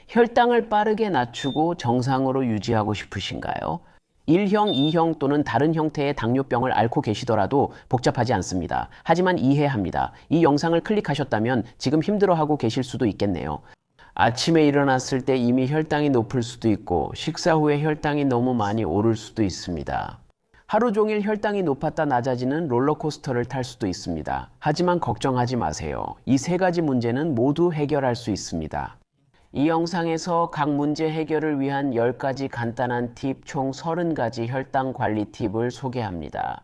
혈당을 빠르게 낮추고 정상으로 유지하고 싶으신가요? 1형, 2형 또는 다른 형태의 당뇨병을 앓고 계시더라도 복잡하지 않습니다. 하지만 이해합니다. 이 영상을 클릭하셨다면 지금 힘들어하고 계실 수도 있겠네요. 아침에 일어났을 때 이미 혈당이 높을 수도 있고 식사 후에 혈당이 너무 많이 오를 수도 있습니다. 하루 종일 혈당이 높았다 낮아지는 롤러코스터를 탈 수도 있습니다. 하지만 걱정하지 마세요. 이 세 가지 문제는 모두 해결할 수 있습니다. 이 영상에서 각 문제 해결을 위한 10가지 간단한 팁, 총 30가지 혈당 관리 팁을 소개합니다.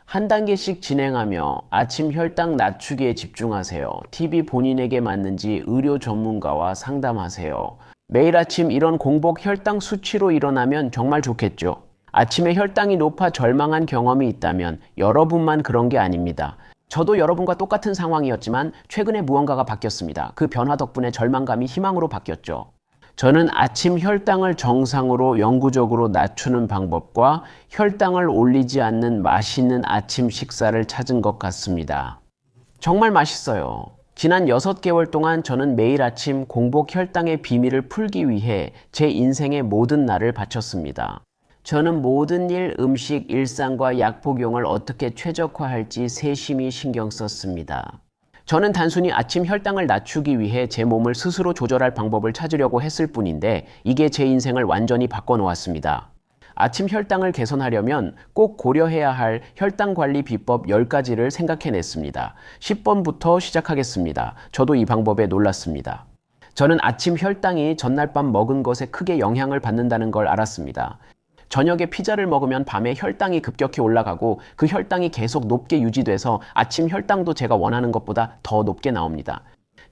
한 단계씩 진행하며 아침 혈당 낮추기에 집중하세요. 팁이 본인에게 맞는지 의료 전문가와 상담하세요. 매일 아침 이런 공복 혈당 수치로 일어나면 정말 좋겠죠. 아침에 혈당이 높아 절망한 경험이 있다면 여러분만 그런 게 아닙니다. 저도 여러분과 똑같은 상황이었지만 최근에 무언가가 바뀌었습니다. 그 변화 덕분에 절망감이 희망으로 바뀌었죠. 저는 아침 혈당을 정상으로 영구적으로 낮추는 방법과 혈당을 올리지 않는 맛있는 아침 식사를 찾은 것 같습니다. 정말 맛있어요. 지난 6개월 동안 저는 매일 아침 공복 혈당의 비밀을 풀기 위해 제 인생의 모든 날을 바쳤습니다. 저는 모든 일, 음식, 일상과 약 복용을 어떻게 최적화할지 세심히 신경 썼습니다. 저는 단순히 아침 혈당을 낮추기 위해 제 몸을 스스로 조절할 방법을 찾으려고 했을 뿐인데 이게 제 인생을 완전히 바꿔놓았습니다. 아침 혈당을 개선하려면 꼭 고려해야 할 혈당 관리 비법 10가지를 생각해냈습니다. 10번부터 시작하겠습니다. 저도 이 방법에 놀랐습니다. 저는 아침 혈당이 전날 밤 먹은 것에 크게 영향을 받는다는 걸 알았습니다. 저녁에 피자를 먹으면 밤에 혈당이 급격히 올라가고 그 혈당이 계속 높게 유지돼서 아침 혈당도 제가 원하는 것보다 더 높게 나옵니다.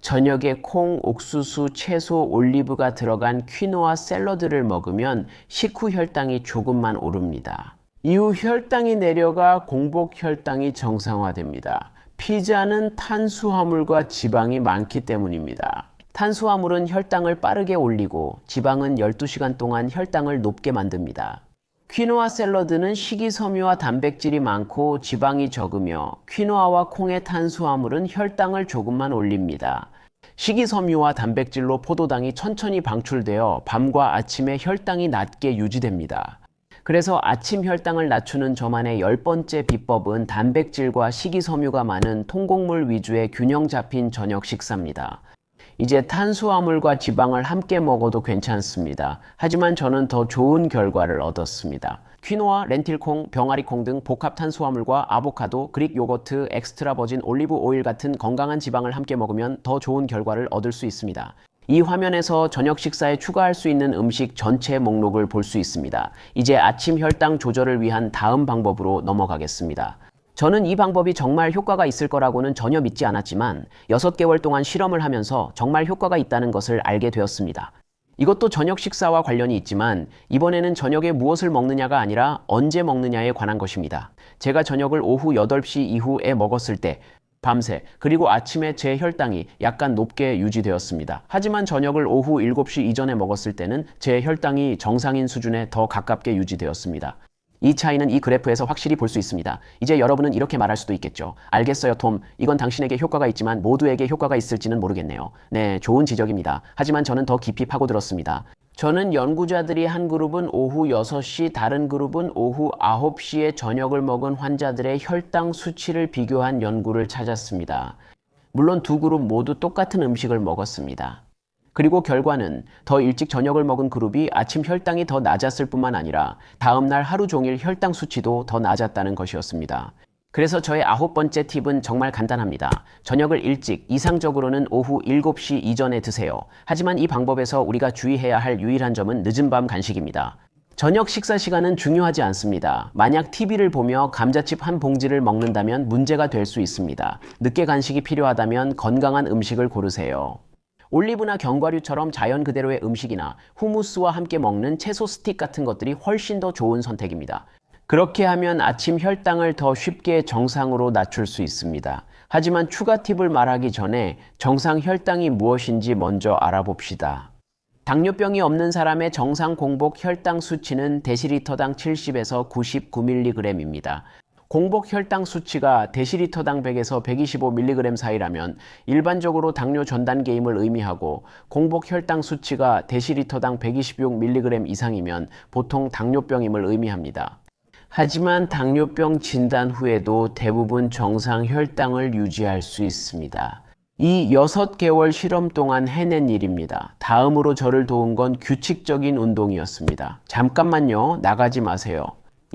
저녁에 콩, 옥수수, 채소, 올리브가 들어간 퀴노아 샐러드를 먹으면 식후 혈당이 조금만 오릅니다. 이후 혈당이 내려가 공복 혈당이 정상화됩니다. 피자는 탄수화물과 지방이 많기 때문입니다. 탄수화물은 혈당을 빠르게 올리고 지방은 12시간 동안 혈당을 높게 만듭니다. 퀴노아 샐러드는 식이섬유와 단백질이 많고 지방이 적으며 퀴노아와 콩의 탄수화물은 혈당을 조금만 올립니다. 식이섬유와 단백질로 포도당이 천천히 방출되어 밤과 아침에 혈당이 낮게 유지됩니다. 그래서 아침 혈당을 낮추는 저만의 10번째 비법은 단백질과 식이섬유가 많은 통곡물 위주의 균형 잡힌 저녁 식사입니다. 이제 탄수화물과 지방을 함께 먹어도 괜찮습니다. 하지만 저는 더 좋은 결과를 얻었습니다. 퀴노아, 렌틸콩, 병아리콩 등 복합 탄수화물과 아보카도, 그릭 요거트, 엑스트라 버진 올리브 오일 같은 건강한 지방을 함께 먹으면 더 좋은 결과를 얻을 수 있습니다. 이 화면에서 저녁 식사에 추가할 수 있는 음식 전체 목록을 볼 수 있습니다. 이제 아침 혈당 조절을 위한 다음 방법으로 넘어가겠습니다. 저는 이 방법이 정말 효과가 있을 거라고는 전혀 믿지 않았지만 6개월 동안 실험을 하면서 정말 효과가 있다는 것을 알게 되었습니다. 이것도 저녁 식사와 관련이 있지만 이번에는 저녁에 무엇을 먹느냐가 아니라 언제 먹느냐에 관한 것입니다. 제가 저녁을 오후 8시 이후에 먹었을 때 밤새 그리고 아침에 제 혈당이 약간 높게 유지되었습니다. 하지만 저녁을 오후 7시 이전에 먹었을 때는 제 혈당이 정상인 수준에 더 가깝게 유지되었습니다. 이 차이는 이 그래프에서 확실히 볼 수 있습니다. 이제 여러분은 이렇게 말할 수도 있겠죠. 알겠어요, 톰. 이건 당신에게 효과가 있지만 모두에게 효과가 있을지는 모르겠네요. 네, 좋은 지적입니다. 하지만 저는 더 깊이 파고들었습니다. 저는 연구자들이 한 그룹은 오후 6시, 다른 그룹은 오후 9시에 저녁을 먹은 환자들의 혈당 수치를 비교한 연구를 찾았습니다. 물론 두 그룹 모두 똑같은 음식을 먹었습니다. 그리고 결과는 더 일찍 저녁을 먹은 그룹이 아침 혈당이 더 낮았을 뿐만 아니라 다음날 하루 종일 혈당 수치도 더 낮았다는 것이었습니다. 그래서 저의 9번째 팁은 정말 간단합니다. 저녁을 일찍, 이상적으로는 오후 7시 이전에 드세요. 하지만 이 방법에서 우리가 주의해야 할 유일한 점은 늦은 밤 간식입니다. 저녁 식사 시간은 중요하지 않습니다. 만약 TV를 보며 감자칩 한 봉지를 먹는다면 문제가 될 수 있습니다. 늦게 간식이 필요하다면 건강한 음식을 고르세요. 올리브나 견과류처럼 자연 그대로의 음식이나 후무스와 함께 먹는 채소 스틱 같은 것들이 훨씬 더 좋은 선택입니다. 그렇게 하면 아침 혈당을 더 쉽게 정상으로 낮출 수 있습니다. 하지만 추가 팁을 말하기 전에 정상 혈당이 무엇인지 먼저 알아봅시다. 당뇨병이 없는 사람의 정상 공복 혈당 수치는 데시리터당 70에서 99mg입니다. 공복 혈당 수치가 데시리터당 100에서 125mg 사이라면 일반적으로 당뇨 전 단계임을 의미하고 공복 혈당 수치가 데시리터당 126mg 이상이면 보통 당뇨병임을 의미합니다. 하지만 당뇨병 진단 후에도 대부분 정상 혈당을 유지할 수 있습니다. 이 6개월 실험 동안 해낸 일입니다. 다음으로 저를 도운 건 규칙적인 운동이었습니다. 잠깐만요, 나가지 마세요.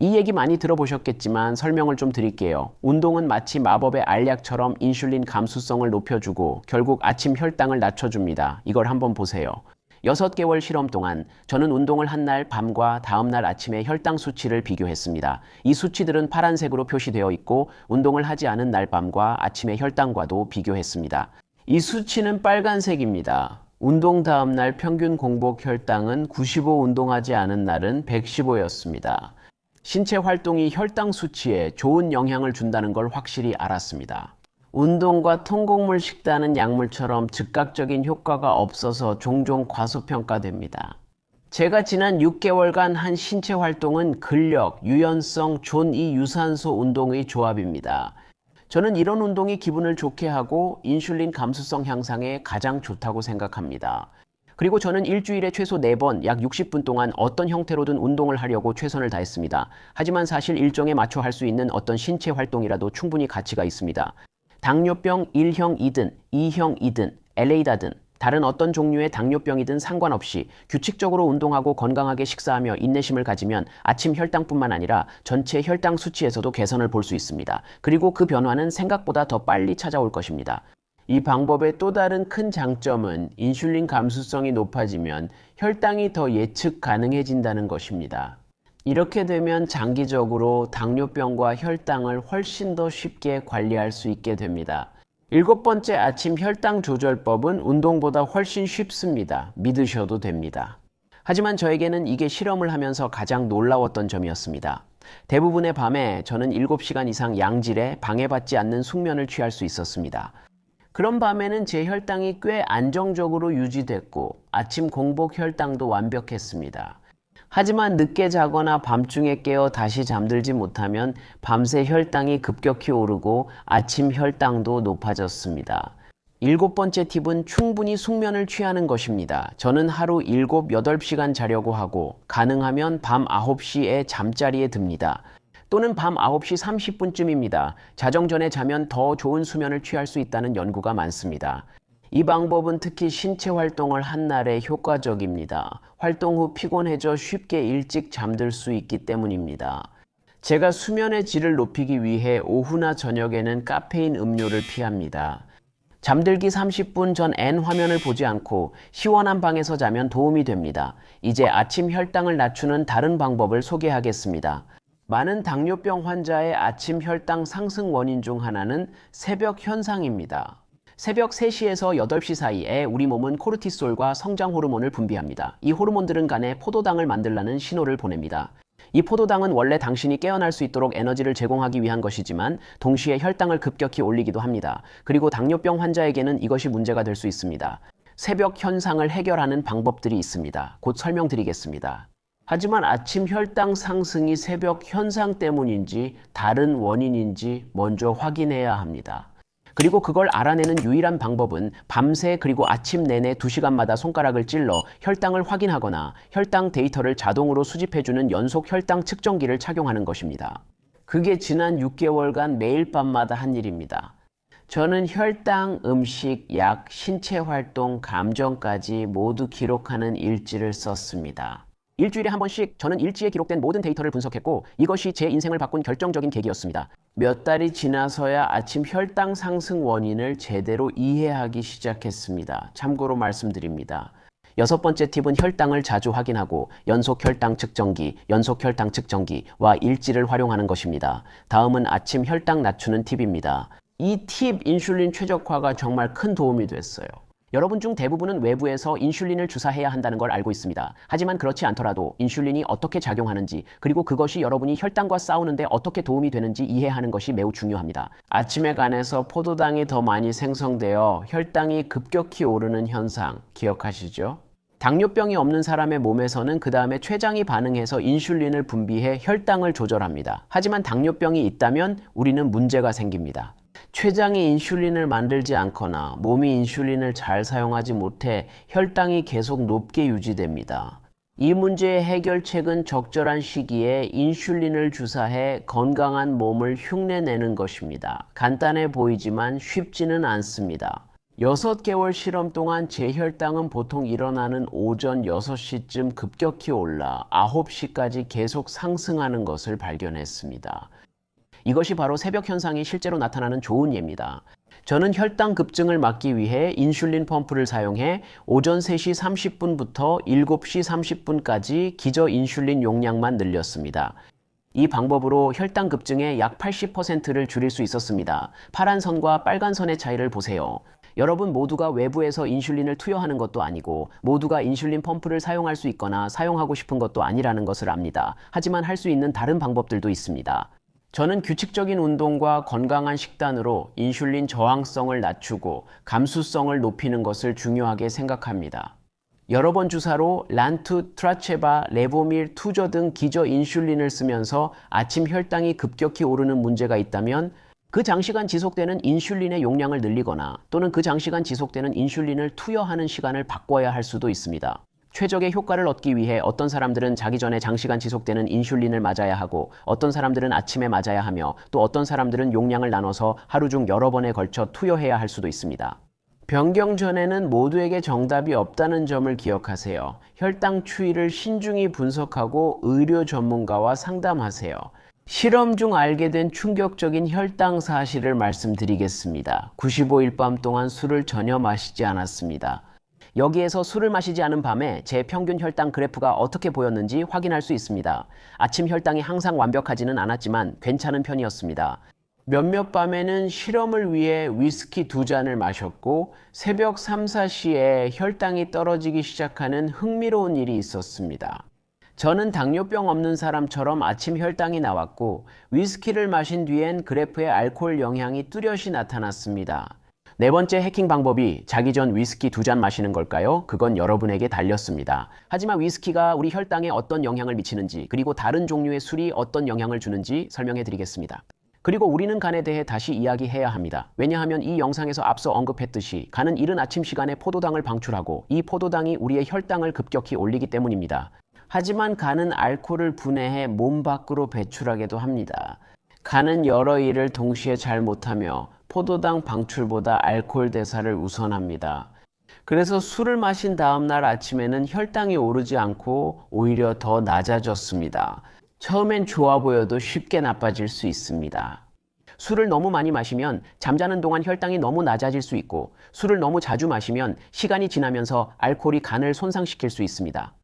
이 얘기 많이 들어보셨겠지만 설명을 좀 드릴게요. 운동은 마치 마법의 알약처럼 인슐린 감수성을 높여주고 결국 아침 혈당을 낮춰줍니다. 이걸 한번 보세요. 6개월 실험 동안 저는 운동을 한 날 밤과 다음날 아침에 혈당 수치를 비교했습니다. 이 수치들은 파란색으로 표시되어 있고 운동을 하지 않은 날 밤과 아침의 혈당과도 비교했습니다. 이 수치는 빨간색입니다. 운동 다음날 평균 공복 혈당은 95, 운동하지 않은 날은 115였습니다. 신체 활동이 혈당 수치에 좋은 영향을 준다는 걸 확실히 알았습니다. 운동과 통곡물 식단은 약물처럼 즉각적인 효과가 없어서 종종 과소평가됩니다. 제가 지난 6개월간 한 신체 활동은 근력, 유연성, 존2 유산소 운동의 조합입니다. 저는 이런 운동이 기분을 좋게 하고 인슐린 감수성 향상에 가장 좋다고 생각합니다. 그리고 저는 일주일에 최소 4번, 약 60분 동안 어떤 형태로든 운동을 하려고 최선을 다했습니다. 하지만 사실 일정에 맞춰 할 수 있는 어떤 신체 활동이라도 충분히 가치가 있습니다. 당뇨병 1형이든 2형이든 엘레이다든 다른 어떤 종류의 당뇨병이든 상관없이 규칙적으로 운동하고 건강하게 식사하며 인내심을 가지면 아침 혈당뿐만 아니라 전체 혈당 수치에서도 개선을 볼 수 있습니다. 그리고 그 변화는 생각보다 더 빨리 찾아올 것입니다. 이 방법의 또 다른 큰 장점은 인슐린 감수성이 높아지면 혈당이 더 예측 가능해진다는 것입니다. 이렇게 되면 장기적으로 당뇨병과 혈당을 훨씬 더 쉽게 관리할 수 있게 됩니다. 7번째 아침 혈당 조절법은 운동보다 훨씬 쉽습니다. 믿으셔도 됩니다. 하지만 저에게는 이게 실험을 하면서 가장 놀라웠던 점이었습니다. 대부분의 밤에 저는 7시간 이상 양질의 방해받지 않는 숙면을 취할 수 있었습니다. 그런 밤에는 제 혈당이 꽤 안정적으로 유지됐고 아침 공복 혈당도 완벽했습니다. 하지만 늦게 자거나 밤중에 깨어 다시 잠들지 못하면 밤새 혈당이 급격히 오르고 아침 혈당도 높아졌습니다. 7번째 팁은 충분히 숙면을 취하는 것입니다. 저는 하루 7, 8시간 자려고 하고 가능하면 밤 9시에 잠자리에 듭니다. 또는 밤 9시 30분쯤입니다. 자정 전에 자면 더 좋은 수면을 취할 수 있다는 연구가 많습니다. 이 방법은 특히 신체 활동을 한 날에 효과적입니다. 활동 후 피곤해져 쉽게 일찍 잠들 수 있기 때문입니다. 제가 수면의 질을 높이기 위해 오후나 저녁에는 카페인 음료를 피합니다. 잠들기 30분 전 N 화면을 보지 않고 시원한 방에서 자면 도움이 됩니다. 이제 아침 혈당을 낮추는 다른 방법을 소개하겠습니다. 많은 당뇨병 환자의 아침 혈당 상승 원인 중 하나는 새벽 현상입니다. 새벽 3시에서 8시 사이에 우리 몸은 코르티솔과 성장 호르몬을 분비합니다. 이 호르몬들은 간에 포도당을 만들라는 신호를 보냅니다. 이 포도당은 원래 당신이 깨어날 수 있도록 에너지를 제공하기 위한 것이지만 동시에 혈당을 급격히 올리기도 합니다. 그리고 당뇨병 환자에게는 이것이 문제가 될 수 있습니다. 새벽 현상을 해결하는 방법들이 있습니다. 곧 설명드리겠습니다. 하지만 아침 혈당 상승이 새벽 현상 때문인지 다른 원인인지 먼저 확인해야 합니다. 그리고 그걸 알아내는 유일한 방법은 밤새 그리고 아침 내내 2시간마다 손가락을 찔러 혈당을 확인하거나 혈당 데이터를 자동으로 수집해주는 연속 혈당 측정기를 착용하는 것입니다. 그게 지난 6개월간 매일 밤마다 한 일입니다. 저는 혈당, 음식, 약, 신체 활동, 감정까지 모두 기록하는 일지를 썼습니다. 일주일에 한 번씩 저는 일지에 기록된 모든 데이터를 분석했고 이것이 제 인생을 바꾼 결정적인 계기였습니다. 몇 달이 지나서야 아침 혈당 상승 원인을 제대로 이해하기 시작했습니다. 참고로 말씀드립니다. 6번째 팁은 혈당을 자주 확인하고 연속 혈당 측정기와 일지를 활용하는 것입니다. 다음은 아침 혈당 낮추는 팁입니다. 이 팁 인슐린 최적화가 정말 큰 도움이 됐어요. 여러분 중 대부분은 외부에서 인슐린을 주사해야 한다는 걸 알고 있습니다. 하지만 그렇지 않더라도 인슐린이 어떻게 작용하는지 그리고 그것이 여러분이 혈당과 싸우는데 어떻게 도움이 되는지 이해하는 것이 매우 중요합니다. 아침에 간에서 포도당이 더 많이 생성되어 혈당이 급격히 오르는 현상 기억하시죠? 당뇨병이 없는 사람의 몸에서는 그 다음에 췌장이 반응해서 인슐린을 분비해 혈당을 조절합니다. 하지만 당뇨병이 있다면 우리는 문제가 생깁니다. 췌장이 인슐린을 만들지 않거나 몸이 인슐린을 잘 사용하지 못해 혈당이 계속 높게 유지됩니다. 이 문제의 해결책은 적절한 시기에 인슐린을 주사해 건강한 몸을 흉내내는 것입니다. 간단해 보이지만 쉽지는 않습니다. 6개월 실험 동안 제 혈당은 보통 일어나는 오전 6시쯤 급격히 올라 9시까지 계속 상승하는 것을 발견했습니다. 이것이 바로 새벽 현상이 실제로 나타나는 좋은 예입니다. 저는 혈당 급증을 막기 위해 인슐린 펌프를 사용해 오전 3시 30분부터 7시 30분까지 기저 인슐린 용량만 늘렸습니다. 이 방법으로 혈당 급증의 약 80%를 줄일 수 있었습니다. 파란 선과 빨간 선의 차이를 보세요. 여러분 모두가 외부에서 인슐린을 투여하는 것도 아니고 모두가 인슐린 펌프를 사용할 수 있거나 사용하고 싶은 것도 아니라는 것을 압니다. 하지만 할 수 있는 다른 방법들도 있습니다. 저는 규칙적인 운동과 건강한 식단으로 인슐린 저항성을 낮추고 감수성을 높이는 것을 중요하게 생각합니다. 여러 번 주사로 란투, 트라체바, 레보밀, 투저 등 기저 인슐린을 쓰면서 아침 혈당이 급격히 오르는 문제가 있다면 그 장시간 지속되는 인슐린의 용량을 늘리거나 또는 그 장시간 지속되는 인슐린을 투여하는 시간을 바꿔야 할 수도 있습니다. 최적의 효과를 얻기 위해 어떤 사람들은 자기 전에 장시간 지속되는 인슐린을 맞아야 하고 어떤 사람들은 아침에 맞아야 하며 또 어떤 사람들은 용량을 나눠서 하루 중 여러 번에 걸쳐 투여해야 할 수도 있습니다. 변경 전에는 모두에게 정답이 없다는 점을 기억하세요. 혈당 추이를 신중히 분석하고 의료 전문가와 상담하세요. 실험 중 알게 된 충격적인 혈당 사실을 말씀드리겠습니다. 95일 밤 동안 술을 전혀 마시지 않았습니다. 여기에서 술을 마시지 않은 밤에 제 평균 혈당 그래프가 어떻게 보였는지 확인할 수 있습니다. 아침 혈당이 항상 완벽하지는 않았지만 괜찮은 편이었습니다. 몇몇 밤에는 실험을 위해 위스키 2잔을 마셨고 새벽 3, 4시에 혈당이 떨어지기 시작하는 흥미로운 일이 있었습니다. 저는 당뇨병 없는 사람처럼 아침 혈당이 나왔고 위스키를 마신 뒤엔 그래프에 알코올 영향이 뚜렷이 나타났습니다. 네 번째 해킹 방법이 자기 전 위스키 2잔 마시는 걸까요? 그건 여러분에게 달렸습니다. 하지만 위스키가 우리 혈당에 어떤 영향을 미치는지 그리고 다른 종류의 술이 어떤 영향을 주는지 설명해 드리겠습니다. 그리고 우리는 간에 대해 다시 이야기해야 합니다. 왜냐하면 이 영상에서 앞서 언급했듯이 간은 이른 아침 시간에 포도당을 방출하고 이 포도당이 우리의 혈당을 급격히 올리기 때문입니다. 하지만 간은 알코올을 분해해 몸 밖으로 배출하기도 합니다. 간은 여러 일을 동시에 잘 못하며 포도당 방출보다 알코올 대사를 우선합니다. 그래서 술을 마신 다음날 아침에는 혈당이 오르지 않고 오히려 더 낮아졌습니다. 처음엔 좋아 보여도 쉽게 나빠질 수 있습니다. 술을 너무 많이 마시면 잠자는 동안 혈당이 너무 낮아질 수 있고 술을 너무 자주 마시면 시간이 지나면서 알코올이 간을 손상시킬 수 있습니다.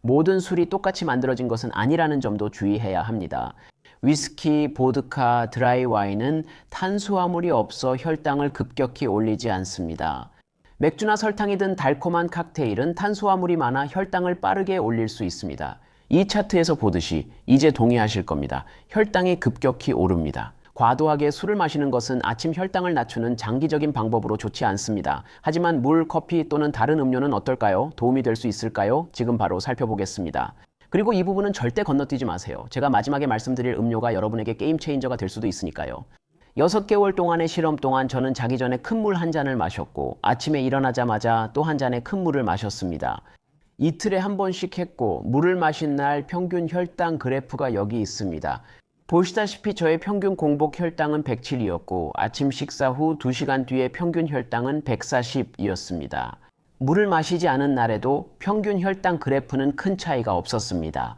모든 술이 똑같이 만들어진 것은 아니라는 점도 주의해야 합니다. 위스키, 보드카, 드라이 와인은 탄수화물이 없어 혈당을 급격히 올리지 않습니다. 맥주나 설탕이 든 달콤한 칵테일은 탄수화물이 많아 혈당을 빠르게 올릴 수 있습니다. 이 차트에서 보듯이 이제 동의하실 겁니다. 혈당이 급격히 오릅니다. 과도하게 술을 마시는 것은 아침 혈당을 낮추는 장기적인 방법으로 좋지 않습니다. 하지만 물, 커피 또는 다른 음료는 어떨까요? 도움이 될 수 있을까요? 지금 바로 살펴보겠습니다. 그리고 이 부분은 절대 건너뛰지 마세요. 제가 마지막에 말씀드릴 음료가 여러분에게 게임 체인저가 될 수도 있으니까요. 6개월 동안의 실험 동안 저는 자기 전에 큰 물 한 잔을 마셨고 아침에 일어나자마자 또 한 잔의 큰 물을 마셨습니다. 이틀에 한 번씩 했고 물을 마신 날 평균 혈당 그래프가 여기 있습니다. 보시다시피 저의 평균 공복 혈당은 107이었고 아침 식사 후 2시간 뒤에 평균 혈당은 140이었습니다. 물을 마시지 않은 날에도 평균 혈당 그래프는 큰 차이가 없었습니다.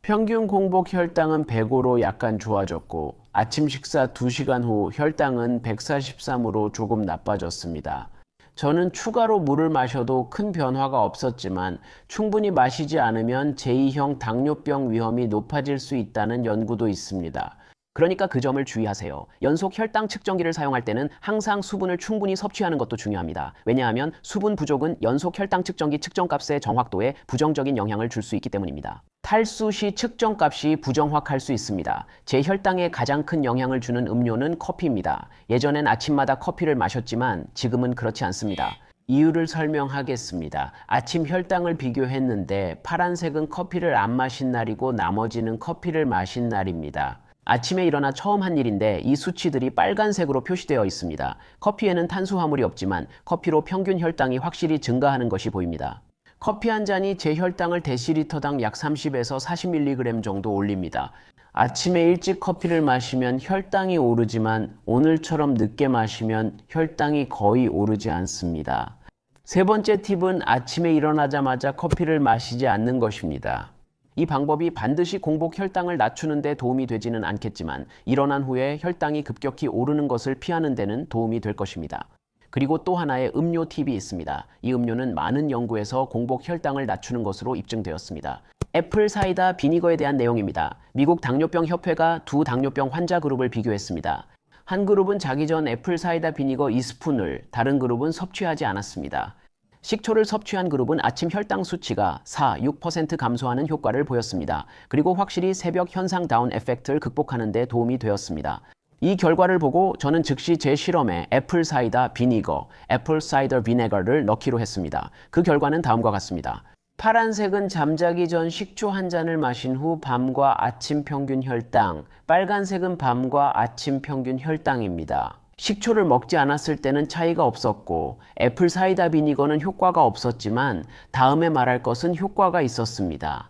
평균 공복 혈당은 105로 약간 좋아졌고 아침 식사 2시간 후 혈당은 143으로 조금 나빠졌습니다. 저는 추가로 물을 마셔도 큰 변화가 없었지만 충분히 마시지 않으면 제2형 당뇨병 위험이 높아질 수 있다는 연구도 있습니다. 그러니까 그 점을 주의하세요. 연속 혈당 측정기를 사용할 때는 항상 수분을 충분히 섭취하는 것도 중요합니다. 왜냐하면 수분 부족은 연속 혈당 측정기 측정값의 정확도에 부정적인 영향을 줄 수 있기 때문입니다. 탈수 시 측정값이 부정확할 수 있습니다. 제 혈당에 가장 큰 영향을 주는 음료는 커피입니다. 예전엔 아침마다 커피를 마셨지만 지금은 그렇지 않습니다. 이유를 설명하겠습니다. 아침 혈당을 비교했는데 파란색은 커피를 안 마신 날이고 나머지는 커피를 마신 날입니다. 아침에 일어나 처음 한 일인데 이 수치들이 빨간색으로 표시되어 있습니다. 커피에는 탄수화물이 없지만 커피로 평균 혈당이 확실히 증가하는 것이 보입니다. 커피 한 잔이 제 혈당을 데시리터당 약 30에서 40mg 정도 올립니다. 아침에 일찍 커피를 마시면 혈당이 오르지만 오늘처럼 늦게 마시면 혈당이 거의 오르지 않습니다. 세 번째 팁은 아침에 일어나자마자 커피를 마시지 않는 것입니다. 이 방법이 반드시 공복 혈당을 낮추는 데 도움이 되지는 않겠지만 일어난 후에 혈당이 급격히 오르는 것을 피하는 데는 도움이 될 것입니다. 그리고 또 하나의 음료 팁이 있습니다. 이 음료는 많은 연구에서 공복 혈당을 낮추는 것으로 입증되었습니다. 애플 사이다 비니거에 대한 내용입니다. 미국 당뇨병 협회가 두 당뇨병 환자 그룹을 비교했습니다. 한 그룹은 자기 전 애플 사이다 비니거 2스푼을, 다른 그룹은 섭취하지 않았습니다. 식초를 섭취한 그룹은 아침 혈당 수치가 4, 6% 감소하는 효과를 보였습니다. 그리고 확실히 새벽 현상 다운 에펙트를 극복하는 데 도움이 되었습니다. 이 결과를 보고 저는 즉시 제 실험에 애플 사이다 비니거, 애플 사이더 비네거를 넣기로 했습니다. 그 결과는 다음과 같습니다. 파란색은 잠자기 전 식초 한 잔을 마신 후 밤과 아침 평균 혈당, 빨간색은 밤과 아침 평균 혈당입니다. 식초를 먹지 않았을 때는 차이가 없었고 애플 사이다 비니거는 효과가 없었지만 다음에 말할 것은 효과가 있었습니다.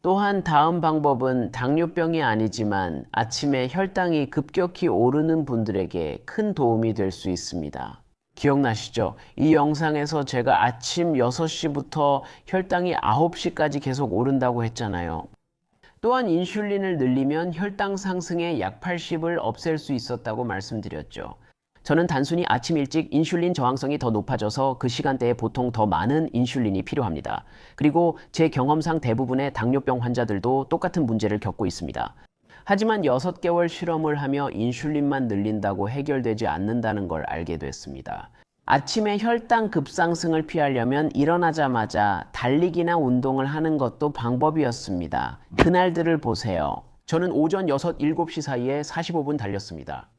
또한 다음 방법은 당뇨병이 아니지만 아침에 혈당이 급격히 오르는 분들에게 큰 도움이 될 수 있습니다. 기억나시죠? 이 영상에서 제가 아침 6시부터 혈당이 9시까지 계속 오른다고 했잖아요. 또한 인슐린을 늘리면 혈당 상승의 약 80을 없앨 수 있었다고 말씀드렸죠. 저는 단순히 아침 일찍 인슐린 저항성이 더 높아져서 그 시간대에 보통 더 많은 인슐린이 필요합니다. 그리고 제 경험상 대부분의 당뇨병 환자들도 똑같은 문제를 겪고 있습니다. 하지만 6개월 실험을 하며 인슐린만 늘린다고 해결되지 않는다는 걸 알게 됐습니다. 아침에 혈당 급상승을 피하려면 일어나자마자 달리기나 운동을 하는 것도 방법이었습니다. 그날들을 보세요. 저는 오전 6, 7시 사이에 45분 달렸습니다.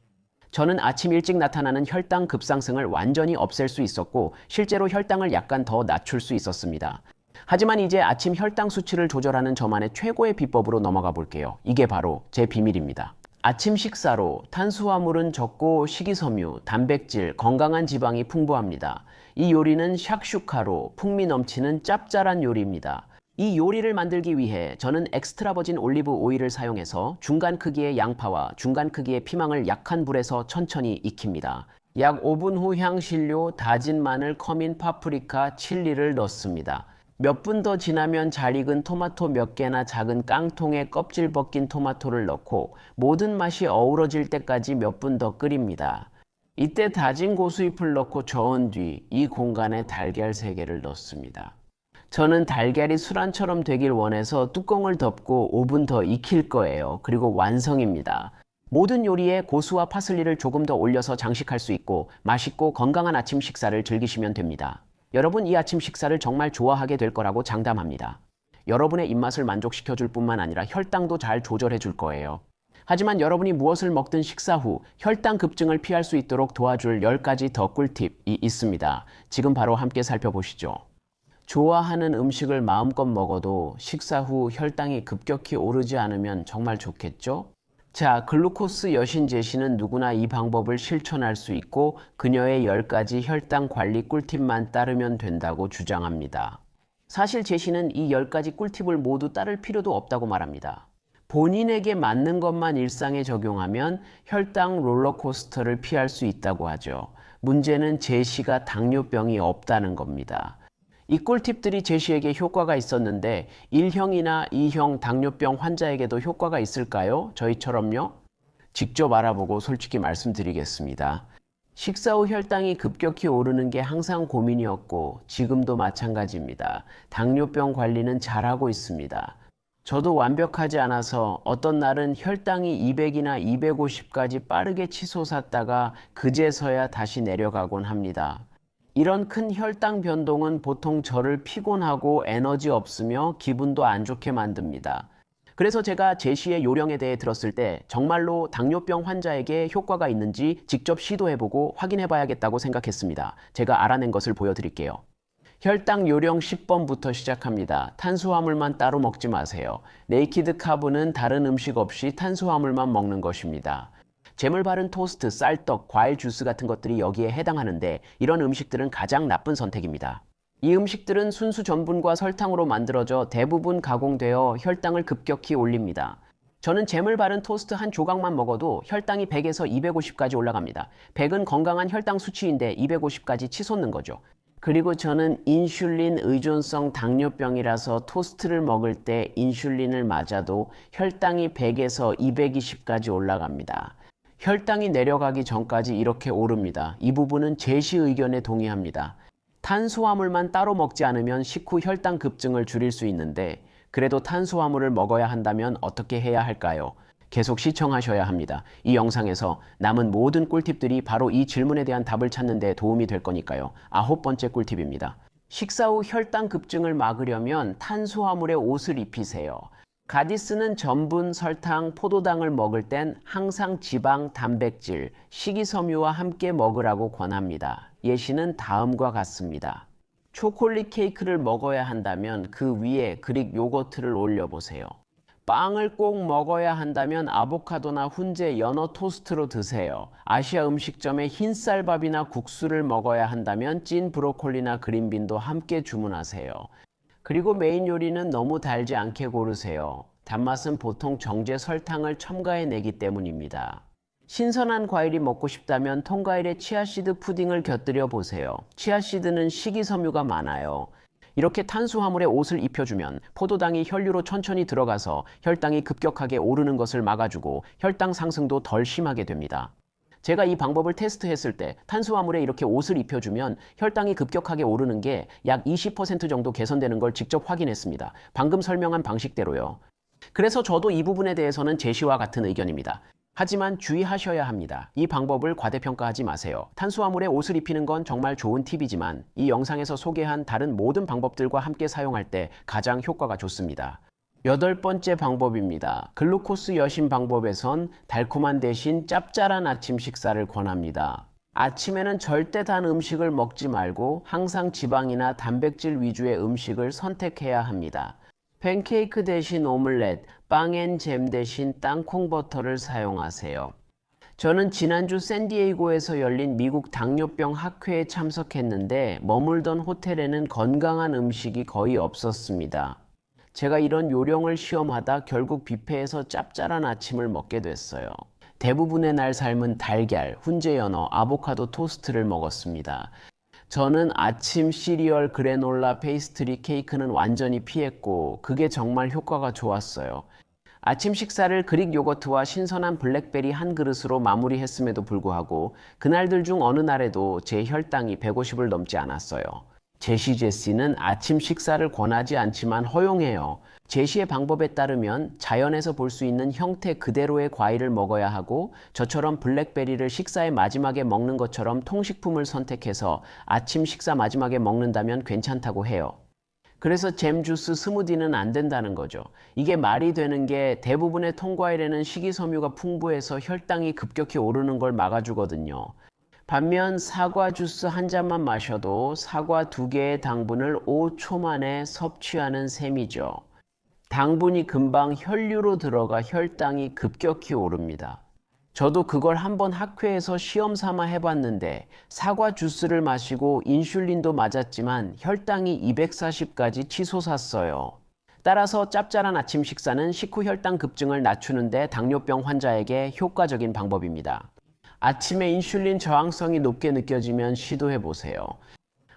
저는 아침 일찍 나타나는 혈당 급상승을 완전히 없앨 수 있었고 실제로 혈당을 약간 더 낮출 수 있었습니다. 하지만 이제 아침 혈당 수치를 조절하는 저만의 최고의 비법으로 넘어가 볼게요. 이게 바로 제 비밀입니다. 아침 식사로 탄수화물은 적고 식이섬유, 단백질, 건강한 지방이 풍부합니다. 이 요리는 샥슈카로 풍미 넘치는 짭짤한 요리입니다. 이 요리를 만들기 위해 저는 엑스트라 버진 올리브 오일을 사용해서 중간 크기의 양파와 중간 크기의 피망을 약한 불에서 천천히 익힙니다. 약 5분 후 향신료, 다진 마늘, 커민, 파프리카, 칠리를 넣습니다. 몇 분 더 지나면 잘 익은 토마토 몇 개나 작은 깡통에 껍질 벗긴 토마토를 넣고 모든 맛이 어우러질 때까지 몇 분 더 끓입니다. 이때 다진 고수잎을 넣고 저은 뒤 이 공간에 달걀 3개를 넣습니다. 저는 달걀이 술안처럼 되길 원해서 뚜껑을 덮고 5분 더 익힐 거예요. 그리고 완성입니다. 모든 요리에 고수와 파슬리를 조금 더 올려서 장식할 수 있고 맛있고 건강한 아침 식사를 즐기시면 됩니다. 여러분 이 아침 식사를 정말 좋아하게 될 거라고 장담합니다. 여러분의 입맛을 만족시켜줄 뿐만 아니라 혈당도 잘 조절해 줄 거예요. 하지만 여러분이 무엇을 먹든 식사 후 혈당 급증을 피할 수 있도록 도와줄 10가지 더 꿀팁이 있습니다. 지금 바로 함께 살펴보시죠. 좋아하는 음식을 마음껏 먹어도 식사 후 혈당이 급격히 오르지 않으면 정말 좋겠죠? 자, 글루코스 여신 제시는 누구나 이 방법을 실천할 수 있고 그녀의 10가지 혈당 관리 꿀팁만 따르면 된다고 주장합니다. 사실 제시는 이 10가지 꿀팁을 모두 따를 필요도 없다고 말합니다. 본인에게 맞는 것만 일상에 적용하면 혈당 롤러코스터를 피할 수 있다고 하죠. 문제는 제시가 당뇨병이 없다는 겁니다. 이 꿀팁들이 제시에게 효과가 있었는데 1형이나 2형 당뇨병 환자에게도 효과가 있을까요? 저희처럼요? 직접 알아보고 솔직히 말씀드리겠습니다. 식사 후 혈당이 급격히 오르는 게 항상 고민이었고 지금도 마찬가지입니다. 당뇨병 관리는 잘하고 있습니다. 저도 완벽하지 않아서 어떤 날은 혈당이 200이나 250까지 빠르게 치솟았다가 그제서야 다시 내려가곤 합니다. 이런 큰 혈당 변동은 보통 저를 피곤하고 에너지 없으며 기분도 안 좋게 만듭니다. 그래서 제가 제시의 요령에 대해 들었을 때 정말로 당뇨병 환자에게 효과가 있는지 직접 시도해보고 확인해봐야겠다고 생각했습니다. 제가 알아낸 것을 보여드릴게요. 혈당 요령 10번부터 시작합니다. 탄수화물만 따로 먹지 마세요. 네이키드 카브는 다른 음식 없이 탄수화물만 먹는 것입니다. 재물 바른 토스트, 쌀떡, 과일 주스 같은 것들이 여기에 해당하는데 이런 음식들은 가장 나쁜 선택입니다. 이 음식들은 순수 전분과 설탕으로 만들어져 대부분 가공되어 혈당을 급격히 올립니다. 저는 재물 바른 토스트 한 조각만 먹어도 혈당이 100에서 250까지 올라갑니다. 100은 건강한 혈당 수치인데 250까지 치솟는 거죠. 그리고 저는 인슐린 의존성 당뇨병이라서 토스트를 먹을 때 인슐린을 맞아도 혈당이 100에서 220까지 올라갑니다. 혈당이 내려가기 전까지 이렇게 오릅니다. 이 부분은 제시 의견에 동의합니다. 탄수화물만 따로 먹지 않으면 식후 혈당 급증을 줄일 수 있는데 그래도 탄수화물을 먹어야 한다면 어떻게 해야 할까요? 계속 시청하셔야 합니다. 이 영상에서 남은 모든 꿀팁들이 바로 이 질문에 대한 답을 찾는 데 도움이 될 거니까요. 9번째 꿀팁입니다. 식사 후 혈당 급증을 막으려면 탄수화물에 옷을 입히세요. 가디스는 전분, 설탕, 포도당을 먹을 땐 항상 지방, 단백질, 식이섬유와 함께 먹으라고 권합니다. 예시는 다음과 같습니다. 초콜릿 케이크를 먹어야 한다면 그 위에 그릭 요거트를 올려보세요. 빵을 꼭 먹어야 한다면 아보카도나 훈제, 연어 토스트로 드세요. 아시아 음식점에 흰쌀밥이나 국수를 먹어야 한다면 찐 브로콜리나 그린빈도 함께 주문하세요. 그리고 메인 요리는 너무 달지 않게 고르세요. 단맛은 보통 정제 설탕을 첨가해내기 때문입니다. 신선한 과일이 먹고 싶다면 통과일에 치아씨드 푸딩을 곁들여 보세요. 치아씨드는 식이섬유가 많아요. 이렇게 탄수화물에 옷을 입혀주면 포도당이 혈류로 천천히 들어가서 혈당이 급격하게 오르는 것을 막아주고 혈당 상승도 덜 심하게 됩니다. 제가 이 방법을 테스트했을 때 탄수화물에 이렇게 옷을 입혀주면 혈당이 급격하게 오르는 게 약 20% 정도 개선되는 걸 직접 확인했습니다. 방금 설명한 방식대로요. 그래서 저도 이 부분에 대해서는 제시와 같은 의견입니다. 하지만 주의하셔야 합니다. 이 방법을 과대평가하지 마세요. 탄수화물에 옷을 입히는 건 정말 좋은 팁이지만 이 영상에서 소개한 다른 모든 방법들과 함께 사용할 때 가장 효과가 좋습니다. 8번째 방법입니다. 글루코스 여신 방법에선 달콤한 대신 짭짤한 아침 식사를 권합니다. 아침에는 절대 단 음식을 먹지 말고 항상 지방이나 단백질 위주의 음식을 선택해야 합니다. 팬케이크 대신 오믈렛, 빵 앤 잼 대신 땅콩 버터를 사용하세요. 저는 지난주 샌디에이고에서 열린 미국 당뇨병 학회에 참석했는데 머물던 호텔에는 건강한 음식이 거의 없었습니다. 제가 이런 요령을 시험하다 결국 뷔페에서 짭짤한 아침을 먹게 됐어요. 대부분의 날 삶은 달걀, 훈제 연어, 아보카도 토스트를 먹었습니다. 저는 아침 시리얼, 그래놀라, 페이스트리, 케이크는 완전히 피했고 그게 정말 효과가 좋았어요. 아침 식사를 그릭 요거트와 신선한 블랙베리 한 그릇으로 마무리했음에도 불구하고 그날들 중 어느 날에도 제 혈당이 150을 넘지 않았어요. 제시 제시는 아침 식사를 권하지 않지만 허용해요. 제시의 방법에 따르면 자연에서 볼 수 있는 형태 그대로의 과일을 먹어야 하고 저처럼 블랙베리를 식사의 마지막에 먹는 것처럼 통식품을 선택해서 아침 식사 마지막에 먹는다면 괜찮다고 해요. 그래서 잼, 주스, 스무디는 안 된다는 거죠. 이게 말이 되는 게 대부분의 통과일에는 식이섬유가 풍부해서 혈당이 급격히 오르는 걸 막아주거든요. 반면 사과 주스 한 잔만 마셔도 사과 2개의 당분을 5초 만에 섭취하는 셈이죠. 당분이 금방 혈류로 들어가 혈당이 급격히 오릅니다. 저도 그걸 한번 학회에서 시험 삼아 해봤는데 사과 주스를 마시고 인슐린도 맞았지만 혈당이 240까지 치솟았어요. 따라서 짭짤한 아침 식사는 식후 혈당 급증을 낮추는데 당뇨병 환자에게 효과적인 방법입니다. 아침에 인슐린 저항성이 높게 느껴지면 시도해보세요.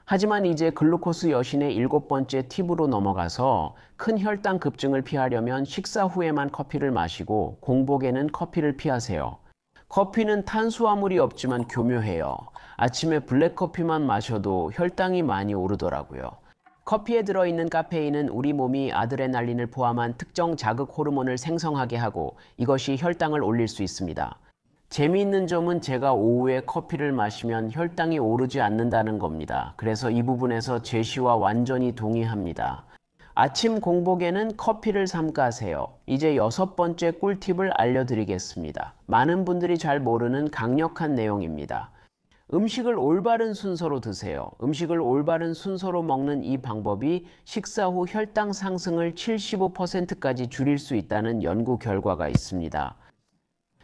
하지만 이제 글루코스 여신의 7번째 팁으로 넘어가서 큰 혈당 급증을 피하려면 식사 후에만 커피를 마시고 공복에는 커피를 피하세요. 커피는 탄수화물이 없지만 교묘해요. 아침에 블랙커피만 마셔도 혈당이 많이 오르더라고요. 커피에 들어있는 카페인은 우리 몸이 아드레날린을 포함한 특정 자극 호르몬을 생성하게 하고 이것이 혈당을 올릴 수 있습니다. 재미있는 점은 제가 오후에 커피를 마시면 혈당이 오르지 않는다는 겁니다. 그래서 이 부분에서 제시와 완전히 동의합니다. 아침 공복에는 커피를 삼가세요. 이제 6번째 꿀팁을 알려드리겠습니다. 많은 분들이 잘 모르는 강력한 내용입니다. 음식을 올바른 순서로 드세요. 음식을 올바른 순서로 먹는 이 방법이 식사 후 혈당 상승을 75%까지 줄일 수 있다는 연구 결과가 있습니다.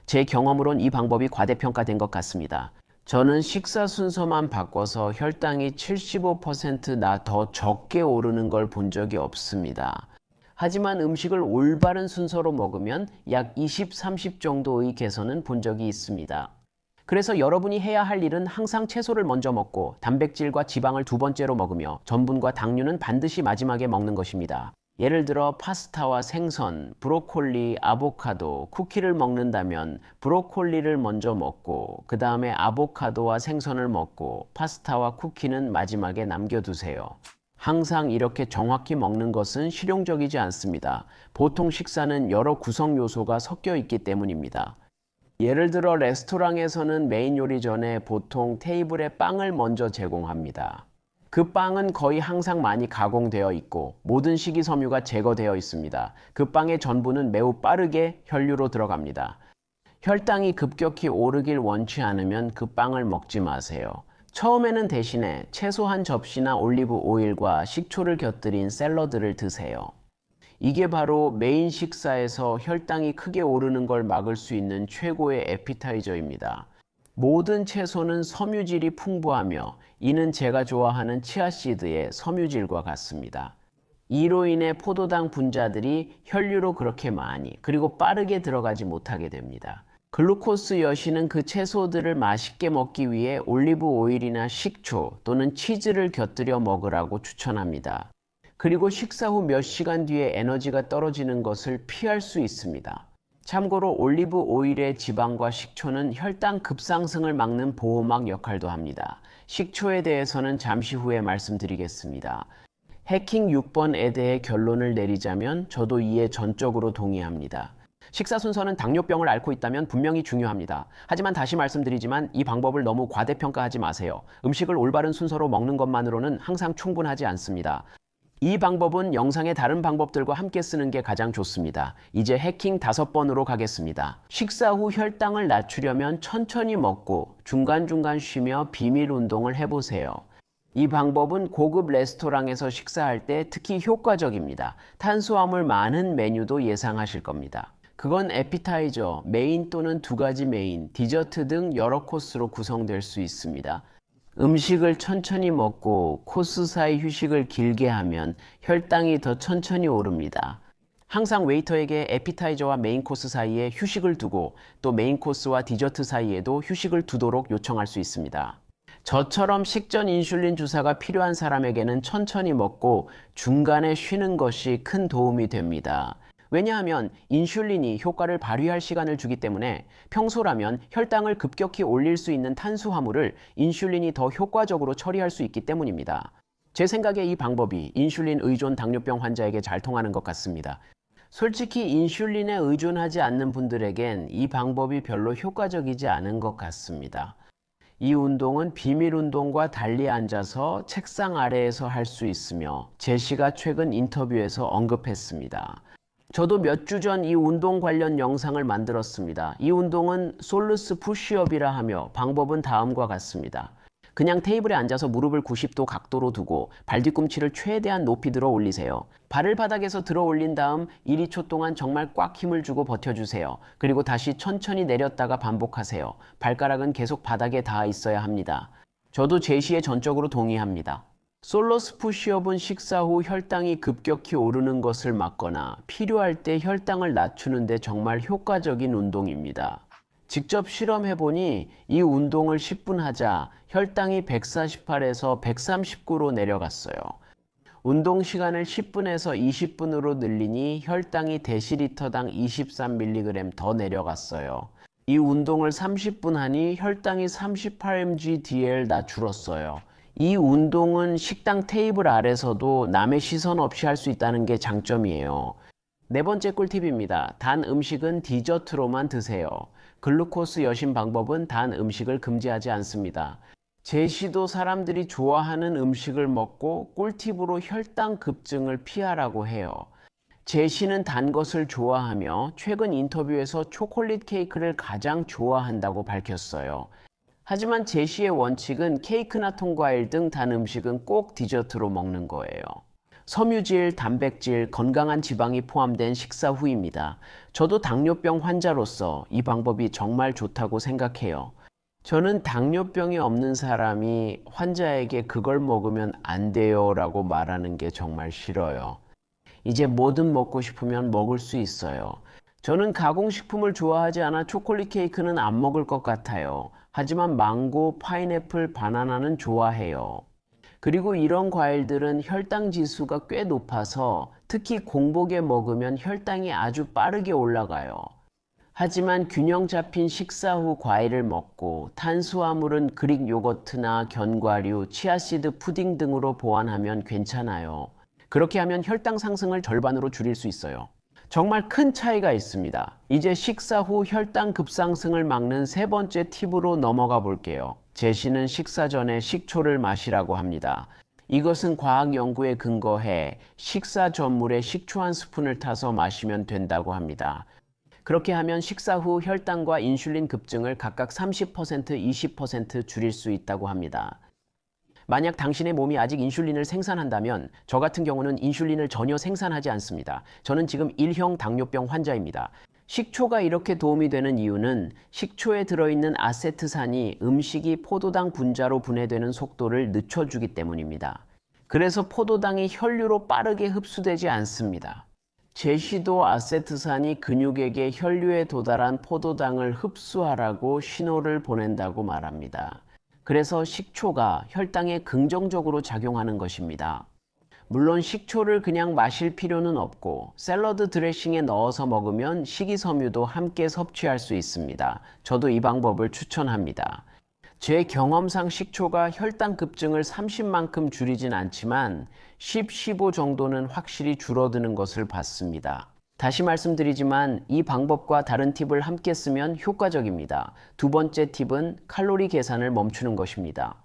제 경험으론 이 방법이 과대평가된 것 같습니다. 저는 식사 순서만 바꿔서 혈당이 75%나 더 적게 오르는 걸 본 적이 없습니다. 하지만 음식을 올바른 순서로 먹으면 약 20, 30 정도의 개선은 본 적이 있습니다. 그래서 여러분이 해야 할 일은 항상 채소를 먼저 먹고 단백질과 지방을 두 번째로 먹으며 전분과 당류는 반드시 마지막에 먹는 것입니다. 예를 들어 파스타와 생선, 브로콜리, 아보카도, 쿠키를 먹는다면 브로콜리를 먼저 먹고 그 다음에 아보카도와 생선을 먹고 파스타와 쿠키는 마지막에 남겨두세요. 항상 이렇게 정확히 먹는 것은 실용적이지 않습니다. 보통 식사는 여러 구성 요소가 섞여 있기 때문입니다. 예를 들어 레스토랑에서는 메인 요리 전에 보통 테이블에 빵을 먼저 제공합니다. 그 빵은 거의 항상 많이 가공되어 있고 모든 식이섬유가 제거되어 있습니다. 그 빵의 전분은 매우 빠르게 혈류로 들어갑니다. 혈당이 급격히 오르길 원치 않으면 그 빵을 먹지 마세요. 처음에는 대신에 채소 한 접시나 올리브 오일과 식초를 곁들인 샐러드를 드세요. 이게 바로 메인 식사에서 혈당이 크게 오르는 걸 막을 수 있는 최고의 에피타이저입니다. 모든 채소는 섬유질이 풍부하며 이는 제가 좋아하는 치아씨드의 섬유질과 같습니다. 이로 인해 포도당 분자들이 혈류로 그렇게 많이 그리고 빠르게 들어가지 못하게 됩니다. 글루코스 여신은 그 채소들을 맛있게 먹기 위해 올리브 오일이나 식초 또는 치즈를 곁들여 먹으라고 추천합니다. 그리고 식사 후 몇 시간 뒤에 에너지가 떨어지는 것을 피할 수 있습니다. 참고로 올리브 오일의 지방과 식초는 혈당 급상승을 막는 보호막 역할도 합니다. 식초에 대해서는 잠시 후에 말씀드리겠습니다. 해킹 6번에 대해 결론을 내리자면 저도 이에 전적으로 동의합니다. 식사 순서는 당뇨병을 앓고 있다면 분명히 중요합니다. 하지만 다시 말씀드리지만 이 방법을 너무 과대평가하지 마세요. 음식을 올바른 순서로 먹는 것만으로는 항상 충분하지 않습니다. 이 방법은 영상의 다른 방법들과 함께 쓰는 게 가장 좋습니다. 이제 해킹 5번으로 가겠습니다. 식사 후 혈당을 낮추려면 천천히 먹고 중간중간 쉬며 비밀 운동을 해보세요. 이 방법은 고급 레스토랑에서 식사할 때 특히 효과적입니다. 탄수화물 많은 메뉴도 예상하실 겁니다. 그건 에피타이저, 메인 또는 2가지 메인, 디저트 등 여러 코스로 구성될 수 있습니다. 음식을 천천히 먹고 코스 사이 휴식을 길게 하면 혈당이 더 천천히 오릅니다. 항상 웨이터에게 에피타이저와 메인 코스 사이에 휴식을 두고 또 메인 코스와 디저트 사이에도 휴식을 두도록 요청할 수 있습니다. 저처럼 식전 인슐린 주사가 필요한 사람에게는 천천히 먹고 중간에 쉬는 것이 큰 도움이 됩니다. 왜냐하면 인슐린이 효과를 발휘할 시간을 주기 때문에 평소라면 혈당을 급격히 올릴 수 있는 탄수화물을 인슐린이 더 효과적으로 처리할 수 있기 때문입니다. 제 생각에 이 방법이 인슐린 의존 당뇨병 환자에게 잘 통하는 것 같습니다. 솔직히 인슐린에 의존하지 않는 분들에겐 이 방법이 별로 효과적이지 않은 것 같습니다. 이 운동은 비밀 운동과 달리 앉아서 책상 아래에서 할 수 있으며 제시가 최근 인터뷰에서 언급했습니다. 저도 몇 주 전 이 운동 관련 영상을 만들었습니다. 이 운동은 솔루스 푸시업이라 하며 방법은 다음과 같습니다. 그냥 테이블에 앉아서 무릎을 90도 각도로 두고 발뒤꿈치를 최대한 높이 들어 올리세요. 발을 바닥에서 들어 올린 다음 1, 2초 동안 정말 꽉 힘을 주고 버텨주세요. 그리고 다시 천천히 내렸다가 반복하세요. 발가락은 계속 바닥에 닿아 있어야 합니다. 저도 제시에 전적으로 동의합니다. 솔루스 푸시업은 식사 후 혈당이 급격히 오르는 것을 막거나 필요할 때 혈당을 낮추는 데 정말 효과적인 운동입니다. 직접 실험해보니 이 운동을 10분 하자 혈당이 148에서 139로 내려갔어요. 운동 시간을 10분에서 20분으로 늘리니 혈당이 데시리터당 23mg 더 내려갔어요. 이 운동을 30분 하니 혈당이 38mg/dl 줄었어요. 이 운동은 식당 테이블 아래서도 남의 시선 없이 할 수 있다는 게 장점이에요. 4번째 꿀팁입니다. 단 음식은 디저트로만 드세요. 글루코스 여신 방법은 단 음식을 금지하지 않습니다. 제시도 사람들이 좋아하는 음식을 먹고 꿀팁으로 혈당 급증을 피하라고 해요. 제시는 단 것을 좋아하며 최근 인터뷰에서 초콜릿 케이크를 가장 좋아한다고 밝혔어요. 하지만 제시의 원칙은 케이크나 통과일 등 단 음식은 꼭 디저트로 먹는 거예요. 섬유질, 단백질, 건강한 지방이 포함된 식사 후입니다. 저도 당뇨병 환자로서 이 방법이 정말 좋다고 생각해요. 저는 당뇨병이 없는 사람이 환자에게 그걸 먹으면 안 돼요 라고 말하는 게 정말 싫어요. 이제 뭐든 먹고 싶으면 먹을 수 있어요. 저는 가공식품을 좋아하지 않아 초콜릿 케이크는 안 먹을 것 같아요. 하지만 망고, 파인애플, 바나나는 좋아해요. 그리고 이런 과일들은 혈당 지수가 꽤 높아서 특히 공복에 먹으면 혈당이 아주 빠르게 올라가요. 하지만 균형 잡힌 식사 후 과일을 먹고 탄수화물은 그릭 요거트나 견과류, 치아씨드 푸딩 등으로 보완하면 괜찮아요. 그렇게 하면 혈당 상승을 절반으로 줄일 수 있어요. 정말 큰 차이가 있습니다. 이제 식사 후 혈당 급상승을 막는 세 번째 팁으로 넘어가 볼게요. 제시는 식사 전에 식초를 마시라고 합니다. 이것은 과학 연구에 근거해 식사 전물에 식초 한 스푼을 타서 마시면 된다고 합니다. 그렇게 하면 식사 후 혈당과 인슐린 급증을 각각 30%, 20% 줄일 수 있다고 합니다. 만약 당신의 몸이 아직 인슐린을 생산한다면 저 같은 경우는 인슐린을 전혀 생산하지 않습니다. 저는 지금 1형 당뇨병 환자입니다. 식초가 이렇게 도움이 되는 이유는 식초에 들어있는 아세트산이 음식이 포도당 분자로 분해되는 속도를 늦춰주기 때문입니다. 그래서 포도당이 혈류로 빠르게 흡수되지 않습니다. 제시도 아세트산이 근육에게 혈류에 도달한 포도당을 흡수하라고 신호를 보낸다고 말합니다. 그래서 식초가 혈당에 긍정적으로 작용하는 것입니다. 물론 식초를 그냥 마실 필요는 없고 샐러드 드레싱에 넣어서 먹으면 식이섬유도 함께 섭취할 수 있습니다. 저도 이 방법을 추천합니다. 제 경험상 식초가 혈당 급증을 30만큼 줄이진 않지만 10, 15 정도는 확실히 줄어드는 것을 봤습니다. 다시 말씀드리지만 이 방법과 다른 팁을 함께 쓰면 효과적입니다. 두 번째 팁은 칼로리 계산을 멈추는 것입니다.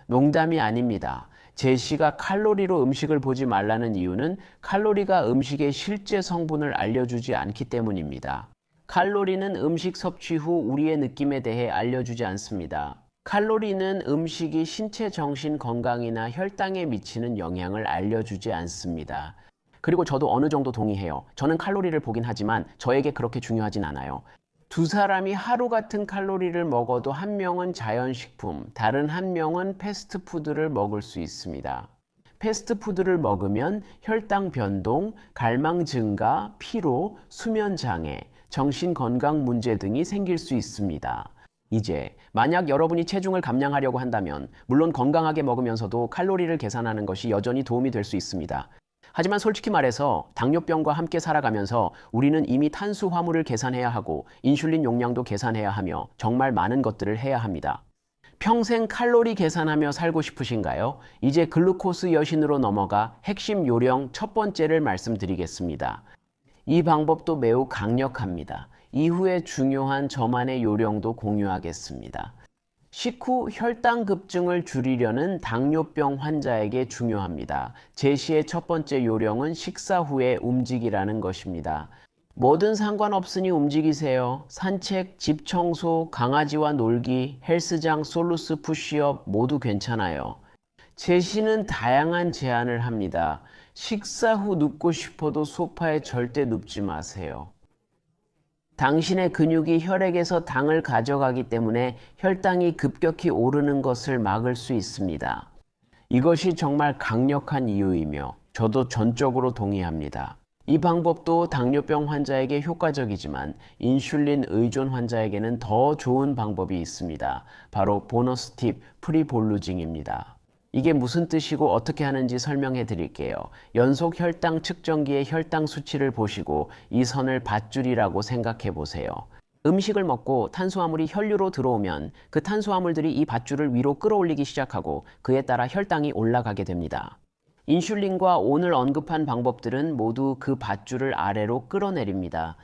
농담이 아닙니다. 제시가 칼로리로 음식을 보지 말라는 이유는 칼로리가 음식의 실제 성분을 알려주지 않기 때문입니다. 칼로리는 음식 섭취 후 우리의 느낌에 대해 알려주지 않습니다. 칼로리는 음식이 신체 정신 건강이나 혈당에 미치는 영향을 알려주지 않습니다. 그리고 저도 어느 정도 동의해요. 저는 칼로리를 보긴 하지만 저에게 그렇게 중요하진 않아요. 두 사람이 하루 같은 칼로리를 먹어도 한 명은 자연식품, 다른 한 명은 패스트푸드를 먹을 수 있습니다. 패스트푸드를 먹으면 혈당 변동, 갈망 증가, 피로, 수면 장애, 정신 건강 문제 등이 생길 수 있습니다. 이제 만약 여러분이 체중을 감량하려고 한다면 물론 건강하게 먹으면서도 칼로리를 계산하는 것이 여전히 도움이 될 수 있습니다. 하지만 솔직히 말해서 당뇨병과 함께 살아가면서 우리는 이미 탄수화물을 계산해야 하고 인슐린 용량도 계산해야 하며 정말 많은 것들을 해야 합니다. 평생 칼로리 계산하며 살고 싶으신가요? 이제 글루코스 여신으로 넘어가 핵심 요령 첫 번째를 말씀드리겠습니다. 이 방법도 매우 강력합니다. 이후에 중요한 저만의 요령도 공유하겠습니다. 식후 혈당 급증을 줄이려는 당뇨병 환자에게 중요합니다. 제시의 첫 번째 요령은 식사 후에 움직이라는 것입니다. 뭐든 상관없으니 움직이세요. 산책, 집 청소, 강아지와 놀기, 헬스장, 솔루스 푸시업 모두 괜찮아요. 제시는 다양한 제안을 합니다. 식사 후 눕고 싶어도 소파에 절대 눕지 마세요. 당신의 근육이 혈액에서 당을 가져가기 때문에 혈당이 급격히 오르는 것을 막을 수 있습니다. 이것이 정말 강력한 이유이며 저도 전적으로 동의합니다. 이 방법도 당뇨병 환자에게 효과적이지만 인슐린 의존 환자에게는 더 좋은 방법이 있습니다. 바로 보너스 팁 프리볼루징입니다. 이게 무슨 뜻이고 어떻게 하는지 설명해 드릴게요. 연속 혈당 측정기의 혈당 수치를 보시고 이 선을 밧줄이라고 생각해 보세요. 음식을 먹고 탄수화물이 혈류로 들어오면 그 탄수화물들이 이 밧줄을 위로 끌어올리기 시작하고 그에 따라 혈당이 올라가게 됩니다. 인슐린과 오늘 언급한 방법들은 모두 그 밧줄을 아래로 끌어내립니다.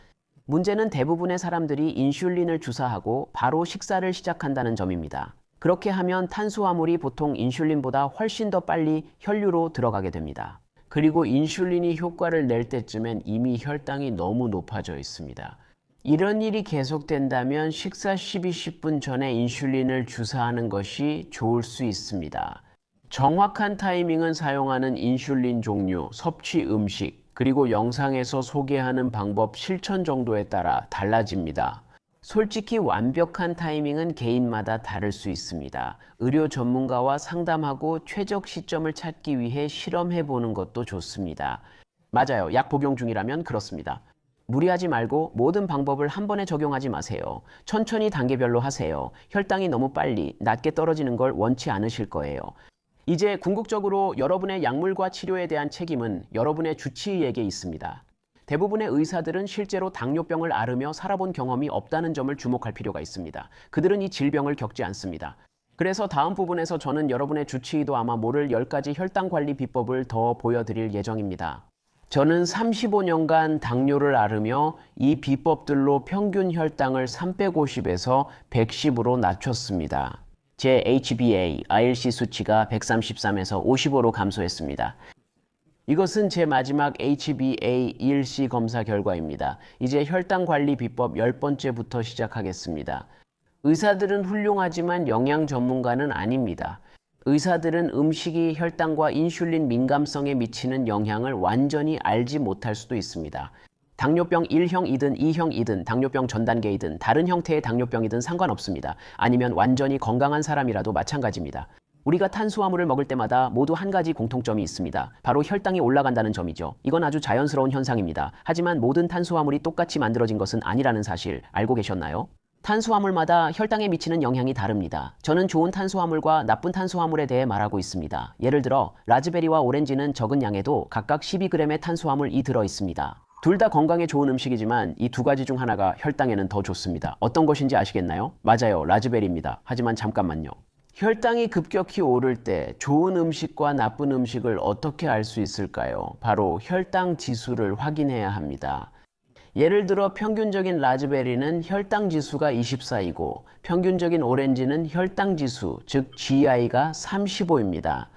문제는 대부분의 사람들이 인슐린을 주사하고 바로 식사를 시작한다는 점입니다. 그렇게 하면 탄수화물이 보통 인슐린보다 훨씬 더 빨리 혈류로 들어가게 됩니다. 그리고 인슐린이 효과를 낼 때쯤엔 이미 혈당이 너무 높아져 있습니다. 이런 일이 계속된다면 식사 12-10분 전에 인슐린을 주사하는 것이 좋을 수 있습니다. 정확한 타이밍은 사용하는 인슐린 종류, 섭취 음식, 그리고 영상에서 소개하는 방법 실천 정도에 따라 달라집니다. 솔직히 완벽한 타이밍은 개인마다 다를 수 있습니다. 의료 전문가와 상담하고 최적 시점을 찾기 위해 실험해 보는 것도 좋습니다. 맞아요. 약 복용 중이라면 그렇습니다. 무리하지 말고 모든 방법을 한 번에 적용하지 마세요. 천천히 단계별로 하세요. 혈당이 너무 빨리 낮게 떨어지는 걸 원치 않으실 거예요. 이제 궁극적으로 여러분의 약물과 치료에 대한 책임은 여러분의 주치의에게 있습니다. 대부분의 의사들은 실제로 당뇨병을 앓으며 살아본 경험이 없다는 점을 주목할 필요가 있습니다. 그들은 이 질병을 겪지 않습니다. 그래서 다음 부분에서 저는 여러분의 주치의도 아마 모를 10가지 혈당 관리 비법을 더 보여드릴 예정입니다. 저는 35년간 당뇨를 앓으며 이 비법들로 평균 혈당을 350에서 110으로 낮췄습니다. 제 HbA, ILC 수치가 133에서 55로 감소했습니다. 이것은 제 마지막 HbA1c 검사 결과입니다. 이제 혈당 관리 비법 10번째부터 시작하겠습니다. 의사들은 훌륭하지만 영양 전문가는 아닙니다. 의사들은 음식이 혈당과 인슐린 민감성에 미치는 영향을 완전히 알지 못할 수도 있습니다. 당뇨병 1형이든 2형이든 당뇨병 전 단계이든 다른 형태의 당뇨병이든 상관없습니다. 아니면 완전히 건강한 사람이라도 마찬가지입니다. 우리가 탄수화물을 먹을 때마다 모두 한 가지 공통점이 있습니다. 바로 혈당이 올라간다는 점이죠. 이건 아주 자연스러운 현상입니다. 하지만 모든 탄수화물이 똑같이 만들어진 것은 아니라는 사실 알고 계셨나요? 탄수화물마다 혈당에 미치는 영향이 다릅니다. 저는 좋은 탄수화물과 나쁜 탄수화물에 대해 말하고 있습니다. 예를 들어 라즈베리와 오렌지는 적은 양에도 각각 12g의 탄수화물이 들어있습니다. 둘 다 건강에 좋은 음식이지만 이 두 가지 중 하나가 혈당에는 더 좋습니다. 어떤 것인지 아시겠나요? 맞아요, 라즈베리입니다. 하지만 잠깐만요. 혈당이 급격히 오를 때 좋은 음식과 나쁜 음식을 어떻게 알 수 있을까요? 바로 혈당 지수를 확인해야 합니다. 예를 들어 평균적인 라즈베리는 혈당 지수가 24이고 평균적인 오렌지는 혈당 지수, 즉 GI가 35입니다.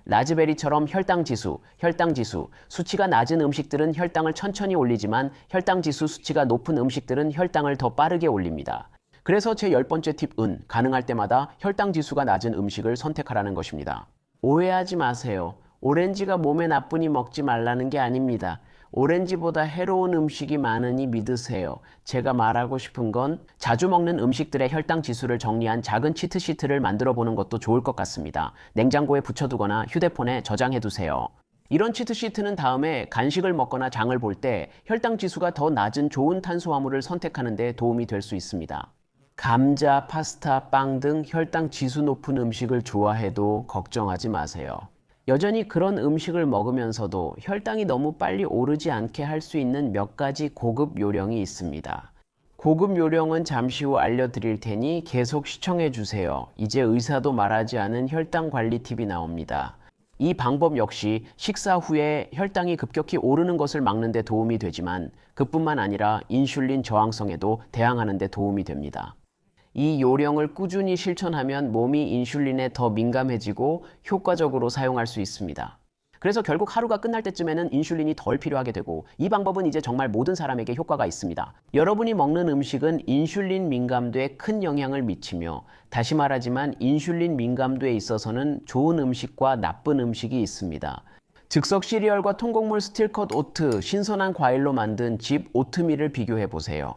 라즈베리처럼 혈당 지수, 수치가 낮은 음식들은 혈당을 천천히 올리지만 혈당 지수 수치가 높은 음식들은 혈당을 더 빠르게 올립니다. 그래서 제 10번째 팁은 가능할 때마다 혈당 지수가 낮은 음식을 선택하라는 것입니다. 오해하지 마세요. 오렌지가 몸에 나쁘니 먹지 말라는 게 아닙니다. 오렌지보다 해로운 음식이 많으니 믿으세요. 제가 말하고 싶은 건 자주 먹는 음식들의 혈당 지수를 정리한 작은 치트시트를 만들어 보는 것도 좋을 것 같습니다. 냉장고에 붙여두거나 휴대폰에 저장해 두세요. 이런 치트시트는 다음에 간식을 먹거나 장을 볼 때 혈당 지수가 더 낮은 좋은 탄수화물을 선택하는 데 도움이 될 수 있습니다. 감자, 파스타, 빵 등 혈당 지수 높은 음식을 좋아해도 걱정하지 마세요. 여전히 그런 음식을 먹으면서도 혈당이 너무 빨리 오르지 않게 할 수 있는 몇 가지 고급 요령이 있습니다. 고급 요령은 잠시 후 알려드릴 테니 계속 시청해 주세요. 이제 의사도 말하지 않은 혈당 관리 팁이 나옵니다. 이 방법 역시 식사 후에 혈당이 급격히 오르는 것을 막는 데 도움이 되지만 그뿐만 아니라 인슐린 저항성에도 대항하는 데 도움이 됩니다. 이 요령을 꾸준히 실천하면 몸이 인슐린에 더 민감해지고 효과적으로 사용할 수 있습니다. 그래서 결국 하루가 끝날 때쯤에는 인슐린이 덜 필요하게 되고 이 방법은 이제 정말 모든 사람에게 효과가 있습니다. 여러분이 먹는 음식은 인슐린 민감도에 큰 영향을 미치며 다시 말하지만 인슐린 민감도에 있어서는 좋은 음식과 나쁜 음식이 있습니다. 즉석 시리얼과 통곡물 스틸컷 오트, 신선한 과일로 만든 집 오트밀을 비교해 보세요.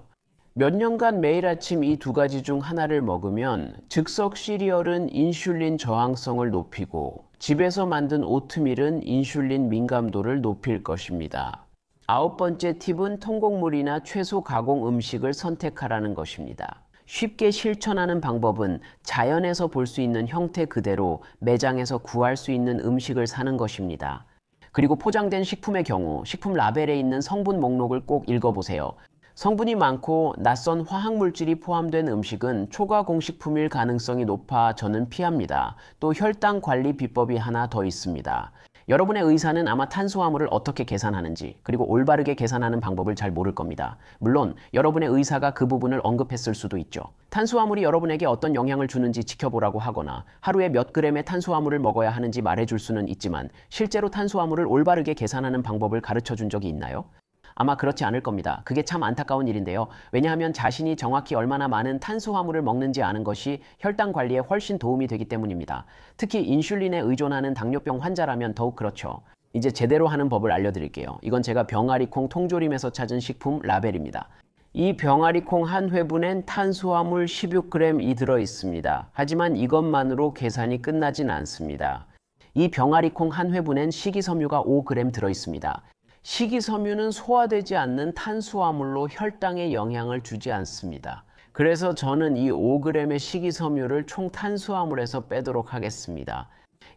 몇 년간 매일 아침 이 두 가지 중 하나를 먹으면 즉석 시리얼은 인슐린 저항성을 높이고 집에서 만든 오트밀은 인슐린 민감도를 높일 것입니다. 9번째 팁은 통곡물이나 채소 가공 음식을 선택하라는 것입니다. 쉽게 실천하는 방법은 자연에서 볼 수 있는 형태 그대로 매장에서 구할 수 있는 음식을 사는 것입니다. 그리고 포장된 식품의 경우 식품 라벨에 있는 성분 목록을 꼭 읽어보세요. 성분이 많고 낯선 화학물질이 포함된 음식은 초과공식품일 가능성이 높아 저는 피합니다. 또 혈당 관리 비법이 하나 더 있습니다. 여러분의 의사는 아마 탄수화물을 어떻게 계산하는지, 그리고 올바르게 계산하는 방법을 잘 모를 겁니다. 물론 여러분의 의사가 그 부분을 언급했을 수도 있죠. 탄수화물이 여러분에게 어떤 영향을 주는지 지켜보라고 하거나 하루에 몇 그램의 탄수화물을 먹어야 하는지 말해줄 수는 있지만 실제로 탄수화물을 올바르게 계산하는 방법을 가르쳐 준 적이 있나요? 아마 그렇지 않을 겁니다. 그게 참 안타까운 일인데요. 왜냐하면 자신이 정확히 얼마나 많은 탄수화물을 먹는지 아는 것이 혈당 관리에 훨씬 도움이 되기 때문입니다. 특히 인슐린에 의존하는 당뇨병 환자라면 더욱 그렇죠. 이제 제대로 하는 법을 알려드릴게요. 이건 제가 병아리콩 통조림에서 찾은 식품 라벨입니다. 이 병아리콩 한 회분엔 탄수화물 16g이 들어있습니다. 하지만 이것만으로 계산이 끝나진 않습니다. 이 병아리콩 한 회분엔 식이섬유가 5g 들어있습니다. 식이섬유는 소화되지 않는 탄수화물로 혈당에 영향을 주지 않습니다. 그래서 저는 이 5g의 식이섬유를 총 탄수화물에서 빼도록 하겠습니다.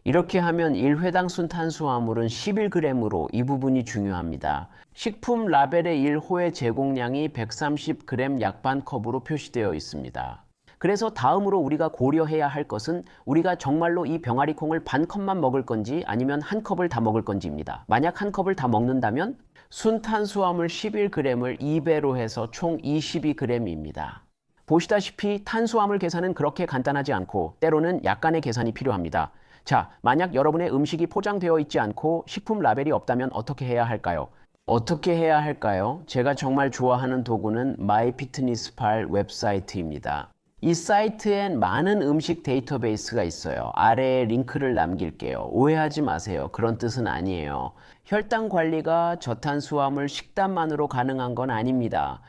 이렇게 하면 1회당 순탄수화물은 11g으로 이 부분이 중요합니다. 식품 라벨의 1호의 제공량이 130g 약 반 컵으로 표시되어 있습니다. 그래서 다음으로 우리가 고려해야 할 것은 우리가 정말로 이 병아리콩을 반 컵만 먹을 건지 아니면 한 컵을 다 먹을 건지입니다. 만약 한 컵을 다 먹는다면 순탄수화물 11g을 2배로 해서 총 22g입니다. 보시다시피 탄수화물 계산은 그렇게 간단하지 않고 때로는 약간의 계산이 필요합니다. 자, 만약 여러분의 음식이 포장되어 있지 않고 식품 라벨이 없다면 어떻게 해야 할까요? 어떻게 해야 할까요? 제가 정말 좋아하는 도구는 마이피트니스팔 웹사이트입니다. 이 사이트엔 많은 음식 데이터베이스가 있어요. 아래에 링크를 남길게요. 오해하지 마세요. 그런 뜻은 아니에요. 혈당 관리가 저탄수화물 식단만으로 가능한 건 아닙니다.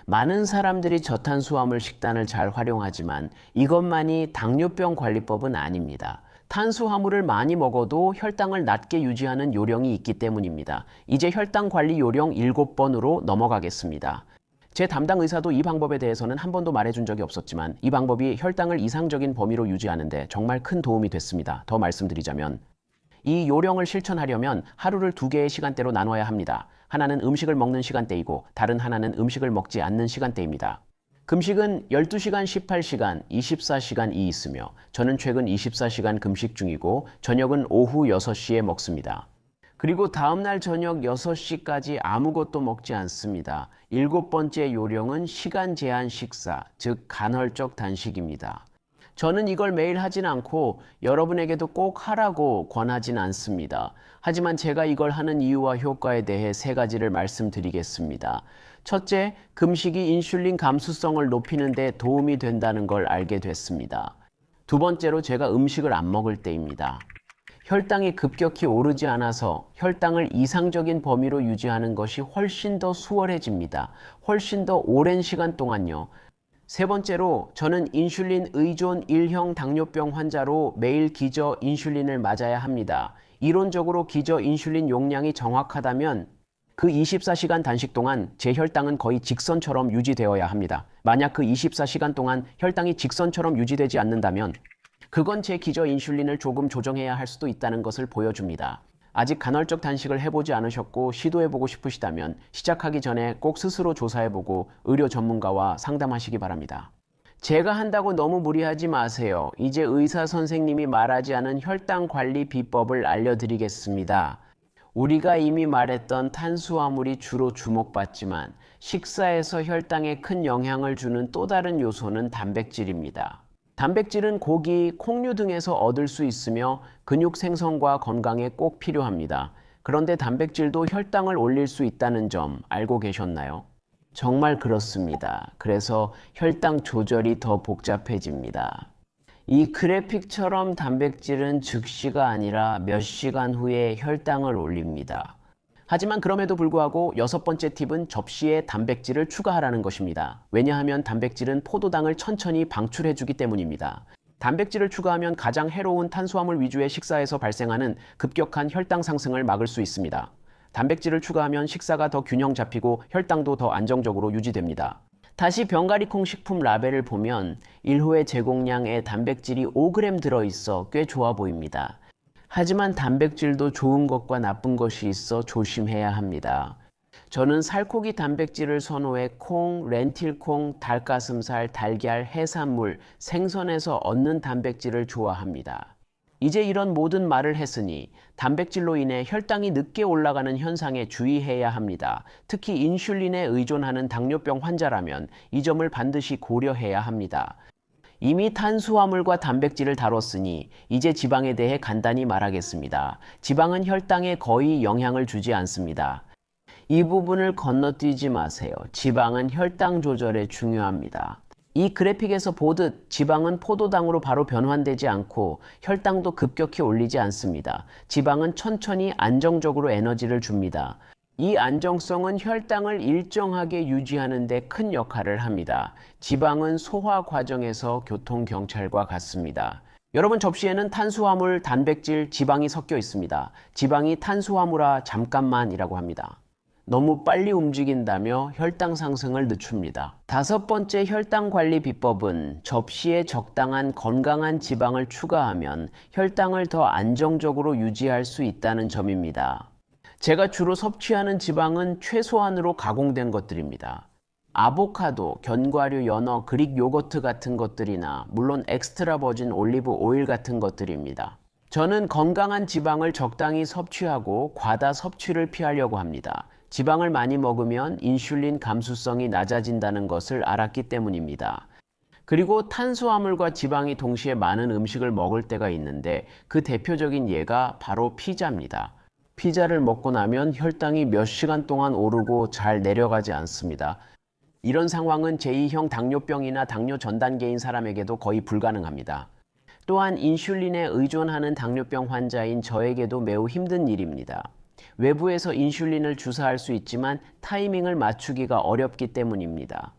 많은 사람들이 저탄수화물 식단을 잘 활용하지만 이것만이 당뇨병 관리법은 아닙니다. 탄수화물을 많이 먹어도 혈당을 낮게 유지하는 요령이 있기 때문입니다. 이제 혈당 관리 요령 7번으로 넘어가겠습니다. 제 담당 의사도 이 방법에 대해서는 한 번도 말해준 적이 없었지만 이 방법이 혈당을 이상적인 범위로 유지하는데 정말 큰 도움이 됐습니다. 더 말씀드리자면 이 요령을 실천하려면 하루를 2개의 시간대로 나눠야 합니다. 하나는 음식을 먹는 시간대이고 다른 하나는 음식을 먹지 않는 시간대입니다. 금식은 12시간, 18시간, 24시간이 있으며 저는 최근 24시간 금식 중이고 저녁은 오후 6시에 먹습니다. 그리고 다음날 저녁 6시까지 아무것도 먹지 않습니다. 7번째 요령은 시간 제한 식사, 즉 간헐적 단식입니다. 저는 이걸 매일 하진 않고 여러분에게도 꼭 하라고 권하진 않습니다. 하지만 제가 이걸 하는 이유와 효과에 대해 3가지를 말씀드리겠습니다. 첫째, 금식이 인슐린 감수성을 높이는 데 도움이 된다는 걸 알게 됐습니다. 두 번째로 제가 음식을 안 먹을 때입니다. 혈당이 급격히 오르지 않아서 혈당을 이상적인 범위로 유지하는 것이 훨씬 더 수월해집니다. 훨씬 더 오랜 시간 동안요. 세 번째로 저는 인슐린 의존 1형 당뇨병 환자로 매일 기저 인슐린을 맞아야 합니다. 이론적으로 기저 인슐린 용량이 정확하다면 그 24시간 단식 동안 제 혈당은 거의 직선처럼 유지되어야 합니다. 만약 그 24시간 동안 혈당이 직선처럼 유지되지 않는다면 그건 제 기저 인슐린을 조금 조정해야 할 수도 있다는 것을 보여줍니다. 아직 간헐적 단식을 해보지 않으셨고 시도해보고 싶으시다면 시작하기 전에 꼭 스스로 조사해보고 의료 전문가와 상담하시기 바랍니다. 제가 한다고 너무 무리하지 마세요. 이제 의사 선생님이 말하지 않은 혈당 관리 비법을 알려드리겠습니다. 우리가 이미 말했던 탄수화물이 주로 주목받지만 식사에서 혈당에 큰 영향을 주는 또 다른 요소는 단백질입니다. 단백질은 고기, 콩류 등에서 얻을 수 있으며 근육 생성과 건강에 꼭 필요합니다. 그런데 단백질도 혈당을 올릴 수 있다는 점 알고 계셨나요? 정말 그렇습니다. 그래서 혈당 조절이 더 복잡해집니다. 이 그래픽처럼 단백질은 즉시가 아니라 몇 시간 후에 혈당을 올립니다. 하지만 그럼에도 불구하고 6번째 팁은 접시에 단백질을 추가하라는 것입니다. 왜냐하면 단백질은 포도당을 천천히 방출해주기 때문입니다. 단백질을 추가하면 가장 해로운 탄수화물 위주의 식사에서 발생하는 급격한 혈당 상승을 막을 수 있습니다. 단백질을 추가하면 식사가 더 균형 잡히고 혈당도 더 안정적으로 유지됩니다. 다시 병가리콩 식품 라벨을 보면 1호의 제공량에 단백질이 5g 들어있어 꽤 좋아 보입니다. 하지만 단백질도 좋은 것과 나쁜 것이 있어 조심해야 합니다. 저는 살코기 단백질을 선호해 콩, 렌틸콩, 닭가슴살, 달걀, 해산물, 생선에서 얻는 단백질을 좋아합니다. 이제 이런 모든 말을 했으니 단백질로 인해 혈당이 늦게 올라가는 현상에 주의해야 합니다. 특히 인슐린에 의존하는 당뇨병 환자라면 이 점을 반드시 고려해야 합니다. 이미 탄수화물과 단백질을 다뤘으니 이제 지방에 대해 간단히 말하겠습니다. 지방은 혈당에 거의 영향을 주지 않습니다. 이 부분을 건너뛰지 마세요. 지방은 혈당 조절에 중요합니다. 이 그래픽에서 보듯 지방은 포도당으로 바로 변환되지 않고 혈당도 급격히 올리지 않습니다. 지방은 천천히 안정적으로 에너지를 줍니다. 이 안정성은 혈당을 일정하게 유지하는 데 큰 역할을 합니다. 지방은 소화 과정에서 교통경찰과 같습니다. 여러분 접시에는 탄수화물, 단백질, 지방이 섞여 있습니다. 지방이 탄수화물아 잠깐만이라고 합니다. 너무 빨리 움직인다며 혈당 상승을 늦춥니다. 다섯 번째 혈당 관리 비법은 접시에 적당한 건강한 지방을 추가하면 혈당을 더 안정적으로 유지할 수 있다는 점입니다. 제가 주로 섭취하는 지방은 최소한으로 가공된 것들입니다. 아보카도, 견과류, 연어, 그릭 요거트 같은 것들이나 물론 엑스트라 버진 올리브 오일 같은 것들입니다. 저는 건강한 지방을 적당히 섭취하고 과다 섭취를 피하려고 합니다. 지방을 많이 먹으면 인슐린 감수성이 낮아진다는 것을 알았기 때문입니다. 그리고 탄수화물과 지방이 동시에 많은 음식을 먹을 때가 있는데 그 대표적인 예가 바로 피자입니다. 피자를 먹고 나면 혈당이 몇 시간 동안 오르고 잘 내려가지 않습니다. 이런 상황은 제2형 당뇨병이나 당뇨 전 단계인 사람에게도 거의 불가능합니다. 또한 인슐린에 의존하는 당뇨병 환자인 저에게도 매우 힘든 일입니다. 외부에서 인슐린을 주사할 수 있지만 타이밍을 맞추기가 어렵기 때문입니다.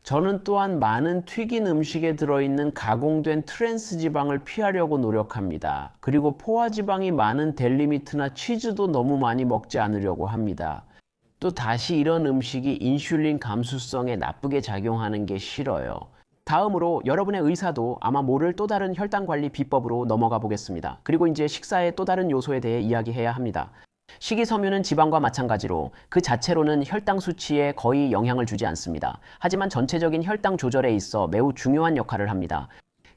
저는 또한 많은 튀긴 음식에 들어있는 가공된 트랜스 지방을 피하려고 노력합니다. 그리고 포화지방이 많은 델리미트나 치즈도 너무 많이 먹지 않으려고 합니다. 또 다시 이런 음식이 인슐린 감수성에 나쁘게 작용하는 게 싫어요. 다음으로 여러분의 의사도 아마 모를 또 다른 혈당 관리 비법으로 넘어가 보겠습니다. 그리고 이제 식사의 또 다른 요소에 대해 이야기해야 합니다. 식이섬유는 지방과 마찬가지로 그 자체로는 혈당 수치에 거의 영향을 주지 않습니다. 하지만 전체적인 혈당 조절에 있어 매우 중요한 역할을 합니다.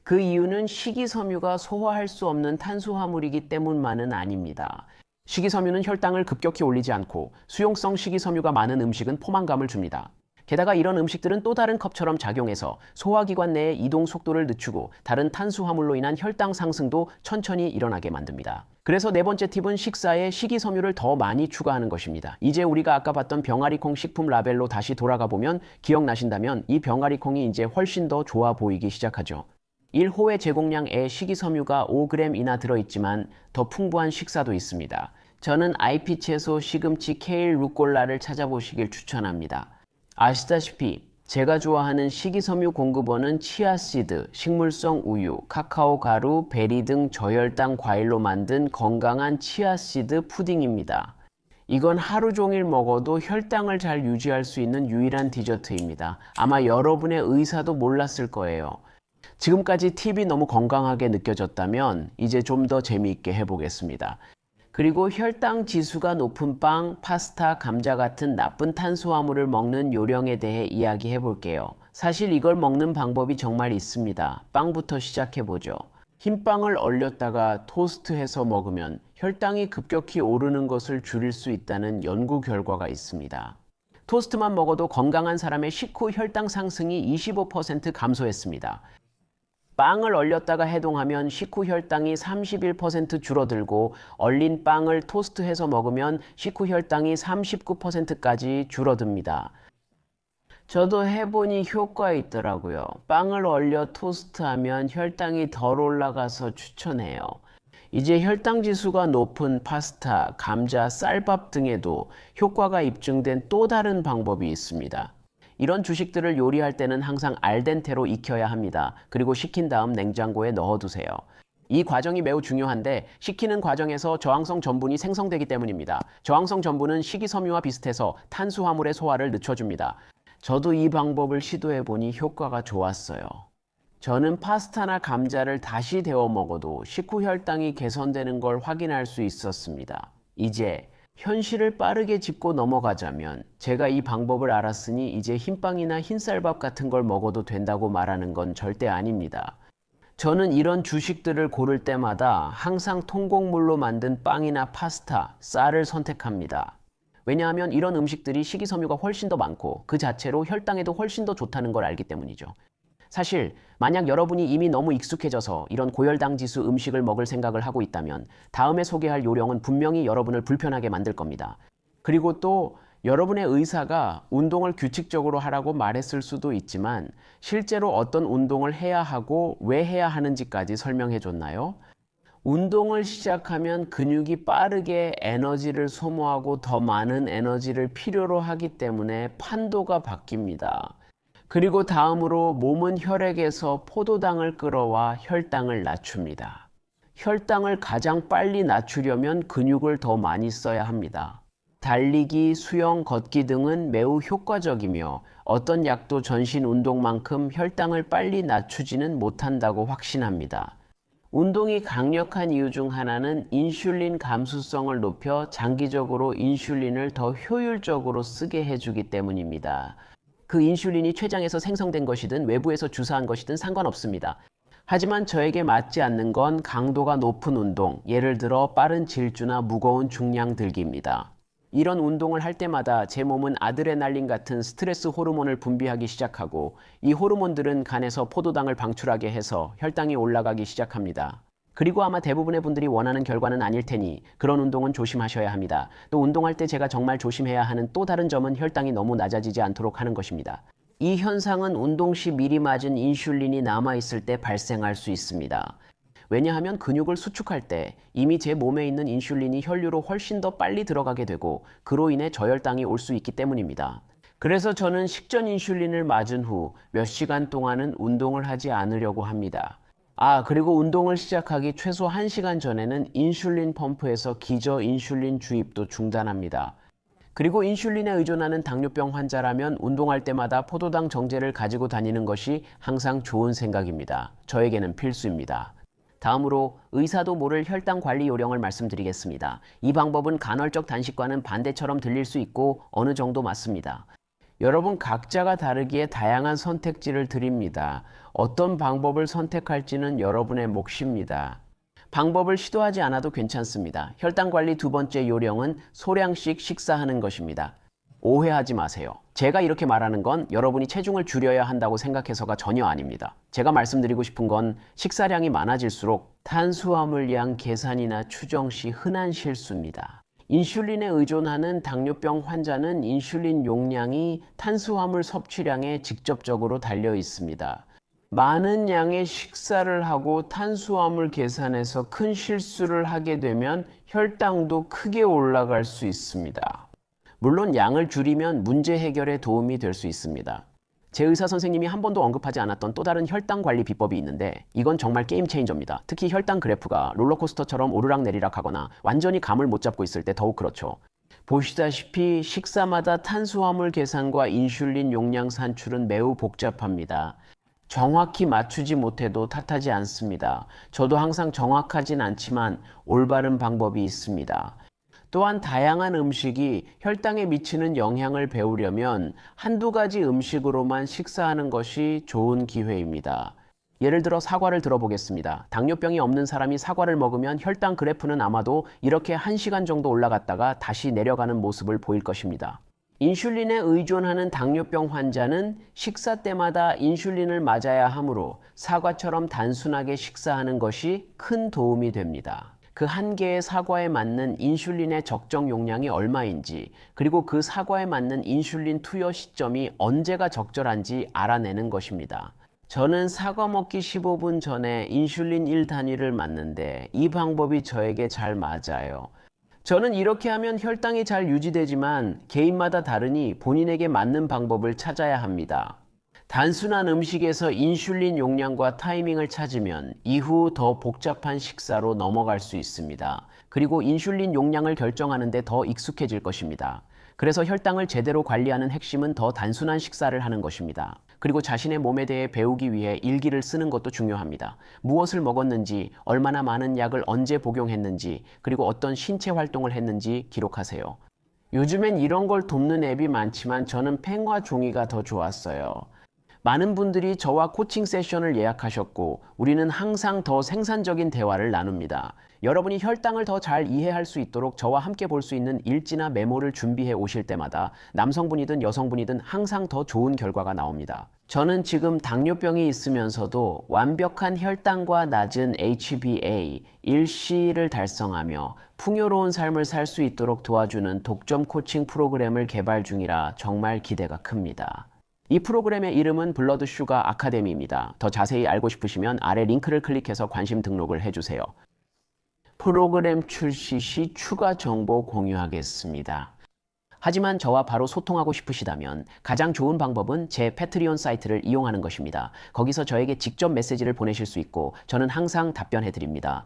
그 이유는 식이섬유가 소화할 수 없는 탄수화물이기 때문만은 아닙니다. 식이섬유는 혈당을 급격히 올리지 않고 수용성 식이섬유가 많은 음식은 포만감을 줍니다. 게다가 이런 음식들은 또 다른 컵처럼 작용해서 소화기관 내의 이동 속도를 늦추고 다른 탄수화물로 인한 혈당 상승도 천천히 일어나게 만듭니다. 그래서 네 번째 팁은 식사에 식이섬유를 더 많이 추가하는 것입니다. 이제 우리가 아까 봤던 병아리콩 식품 라벨로 다시 돌아가 보면 기억나신다면 이 병아리콩이 이제 훨씬 더 좋아 보이기 시작하죠. 1호의 제공량에 식이섬유가 5g이나 들어있지만 더 풍부한 식사도 있습니다. 저는 IP 채소, 시금치, 케일, 루꼴라를 찾아보시길 추천합니다. 아시다시피 제가 좋아하는 식이섬유 공급원은 치아씨드, 식물성 우유, 카카오 가루, 베리 등 저혈당 과일로 만든 건강한 치아씨드 푸딩입니다. 이건 하루 종일 먹어도 혈당을 잘 유지할 수 있는 유일한 디저트입니다. 아마 여러분의 의사도 몰랐을 거예요. 지금까지 팁이 너무 건강하게 느껴졌다면 이제 좀 더 재미있게 해보겠습니다. 그리고 혈당 지수가 높은 빵, 파스타, 감자 같은 나쁜 탄수화물을 먹는 요령에 대해 이야기해 볼게요. 사실 이걸 먹는 방법이 정말 있습니다. 빵부터 시작해 보죠. 흰 빵을 얼렸다가 토스트해서 먹으면 혈당이 급격히 오르는 것을 줄일 수 있다는 연구 결과가 있습니다. 토스트만 먹어도 건강한 사람의 식후 혈당 상승이 25% 감소했습니다. 빵을 얼렸다가 해동하면 식후 혈당이 31% 줄어들고 얼린 빵을 토스트해서 먹으면 식후 혈당이 39%까지 줄어듭니다. 저도 해보니 효과 있더라고요. 빵을 얼려 토스트하면 혈당이 덜 올라가서 추천해요. 이제 혈당 지수가 높은 파스타, 감자, 쌀밥 등에도 효과가 입증된 또 다른 방법이 있습니다. 이런 주식들을 요리할 때는 항상 알덴테로 익혀야 합니다. 그리고 식힌 다음 냉장고에 넣어두세요. 이 과정이 매우 중요한데 식히는 과정에서 저항성 전분이 생성되기 때문입니다. 저항성 전분은 식이섬유와 비슷해서 탄수화물의 소화를 늦춰줍니다. 저도 이 방법을 시도해보니 효과가 좋았어요. 저는 파스타나 감자를 다시 데워 먹어도 식후 혈당이 개선되는 걸 확인할 수 있었습니다. 이제 현실을 빠르게 짚고 넘어가자면 제가 이 방법을 알았으니 이제 흰빵이나 흰쌀밥 같은 걸 먹어도 된다고 말하는 건 절대 아닙니다. 저는 이런 주식들을 고를 때마다 항상 통곡물로 만든 빵이나 파스타, 쌀을 선택합니다. 왜냐하면 이런 음식들이 식이섬유가 훨씬 더 많고 그 자체로 혈당에도 훨씬 더 좋다는 걸 알기 때문이죠. 사실 만약 여러분이 이미 너무 익숙해져서 이런 고혈당 지수 음식을 먹을 생각을 하고 있다면 다음에 소개할 요령은 분명히 여러분을 불편하게 만들 겁니다. 그리고 또 여러분의 의사가 운동을 규칙적으로 하라고 말했을 수도 있지만 실제로 어떤 운동을 해야 하고 왜 해야 하는지까지 설명해 줬나요? 운동을 시작하면 근육이 빠르게 에너지를 소모하고 더 많은 에너지를 필요로 하기 때문에 판도가 바뀝니다. 그리고 다음으로 몸은 혈액에서 포도당을 끌어와 혈당을 낮춥니다. 혈당을 가장 빨리 낮추려면 근육을 더 많이 써야 합니다. 달리기, 수영, 걷기 등은 매우 효과적이며 어떤 약도 전신 운동만큼 혈당을 빨리 낮추지는 못한다고 확신합니다. 운동이 강력한 이유 중 하나는 인슐린 감수성을 높여 장기적으로 인슐린을 더 효율적으로 쓰게 해주기 때문입니다. 그 인슐린이 췌장에서 생성된 것이든 외부에서 주사한 것이든 상관없습니다. 하지만 저에게 맞지 않는 건 강도가 높은 운동, 예를 들어 빠른 질주나 무거운 중량 들기입니다. 이런 운동을 할 때마다 제 몸은 아드레날린 같은 스트레스 호르몬을 분비하기 시작하고 이 호르몬들은 간에서 포도당을 방출하게 해서 혈당이 올라가기 시작합니다. 그리고 아마 대부분의 분들이 원하는 결과는 아닐 테니 그런 운동은 조심하셔야 합니다. 또 운동할 때 제가 정말 조심해야 하는 또 다른 점은 혈당이 너무 낮아지지 않도록 하는 것입니다. 이 현상은 운동 시 미리 맞은 인슐린이 남아있을 때 발생할 수 있습니다. 왜냐하면 근육을 수축할 때 이미 제 몸에 있는 인슐린이 혈류로 훨씬 더 빨리 들어가게 되고 그로 인해 저혈당이 올 수 있기 때문입니다. 그래서 저는 식전 인슐린을 맞은 후 몇 시간 동안은 운동을 하지 않으려고 합니다. 그리고 운동을 시작하기 최소 1시간 전에는 인슐린 펌프에서 기저 인슐린 주입도 중단합니다. 그리고 인슐린에 의존하는 당뇨병 환자라면 운동할 때마다 포도당 정제를 가지고 다니는 것이 항상 좋은 생각입니다. 저에게는 필수입니다. 다음으로 의사도 모를 혈당 관리 요령을 말씀드리겠습니다. 이 방법은 간헐적 단식과는 반대처럼 들릴 수 있고 어느 정도 맞습니다. 여러분 각자가 다르기에 다양한 선택지를 드립니다. 어떤 방법을 선택할지는 여러분의 몫입니다. 방법을 시도하지 않아도 괜찮습니다. 혈당 관리 두 번째 요령은 소량씩 식사하는 것입니다. 오해하지 마세요. 제가 이렇게 말하는 건 여러분이 체중을 줄여야 한다고 생각해서가 전혀 아닙니다. 제가 말씀드리고 싶은 건 식사량이 많아질수록 탄수화물량 계산이나 추정 시 흔한 실수입니다. 인슐린에 의존하는 당뇨병 환자는 인슐린 용량이 탄수화물 섭취량에 직접적으로 달려 있습니다. 많은 양의 식사를 하고 탄수화물 계산에서 큰 실수를 하게 되면 혈당도 크게 올라갈 수 있습니다. 물론 양을 줄이면 문제 해결에 도움이 될 수 있습니다. 제 의사 선생님이 한 번도 언급하지 않았던 또 다른 혈당 관리 비법이 있는데 이건 정말 게임 체인저입니다. 특히 혈당 그래프가 롤러코스터처럼 오르락내리락 하거나 완전히 감을 못 잡고 있을 때 더욱 그렇죠. 보시다시피 식사마다 탄수화물 계산과 인슐린 용량 산출은 매우 복잡합니다. 정확히 맞추지 못해도 탓하지 않습니다. 저도 항상 정확하진 않지만 올바른 방법이 있습니다. 또한 다양한 음식이 혈당에 미치는 영향을 배우려면 한두 가지 음식으로만 식사하는 것이 좋은 기회입니다. 예를 들어 사과를 들어보겠습니다. 당뇨병이 없는 사람이 사과를 먹으면 혈당 그래프는 아마도 이렇게 1시간 정도 올라갔다가 다시 내려가는 모습을 보일 것입니다. 인슐린에 의존하는 당뇨병 환자는 식사 때마다 인슐린을 맞아야 하므로 사과처럼 단순하게 식사하는 것이 큰 도움이 됩니다. 그 한 개의 사과에 맞는 인슐린의 적정 용량이 얼마인지 그리고 그 사과에 맞는 인슐린 투여 시점이 언제가 적절한지 알아내는 것입니다. 저는 사과 먹기 15분 전에 인슐린 1단위를 맞는데 이 방법이 저에게 잘 맞아요. 저는 이렇게 하면 혈당이 잘 유지되지만 개인마다 다르니 본인에게 맞는 방법을 찾아야 합니다. 단순한 음식에서 인슐린 용량과 타이밍을 찾으면 이후 더 복잡한 식사로 넘어갈 수 있습니다. 그리고 인슐린 용량을 결정하는 데 더 익숙해질 것입니다. 그래서 혈당을 제대로 관리하는 핵심은 더 단순한 식사를 하는 것입니다. 그리고 자신의 몸에 대해 배우기 위해 일기를 쓰는 것도 중요합니다. 무엇을 먹었는지, 얼마나 많은 약을 언제 복용했는지, 그리고 어떤 신체 활동을 했는지 기록하세요. 요즘엔 이런 걸 돕는 앱이 많지만 저는 펜과 종이가 더 좋았어요. 많은 분들이 저와 코칭 세션을 예약하셨고 우리는 항상 더 생산적인 대화를 나눕니다. 여러분이 혈당을 더 잘 이해할 수 있도록 저와 함께 볼 수 있는 일지나 메모를 준비해 오실 때마다 남성분이든 여성분이든 항상 더 좋은 결과가 나옵니다. 저는 지금 당뇨병이 있으면서도 완벽한 혈당과 낮은 HbA1c를 달성하며 풍요로운 삶을 살 수 있도록 도와주는 독점 코칭 프로그램을 개발 중이라 정말 기대가 큽니다. 이 프로그램의 이름은 블러드 슈가 아카데미입니다. 더 자세히 알고 싶으시면 아래 링크를 클릭해서 관심 등록을 해주세요. 프로그램 출시 시 추가 정보 공유하겠습니다. 하지만 저와 바로 소통하고 싶으시다면 가장 좋은 방법은 제 패트리온 사이트를 이용하는 것입니다. 거기서 저에게 직접 메시지를 보내실 수 있고 저는 항상 답변해 드립니다.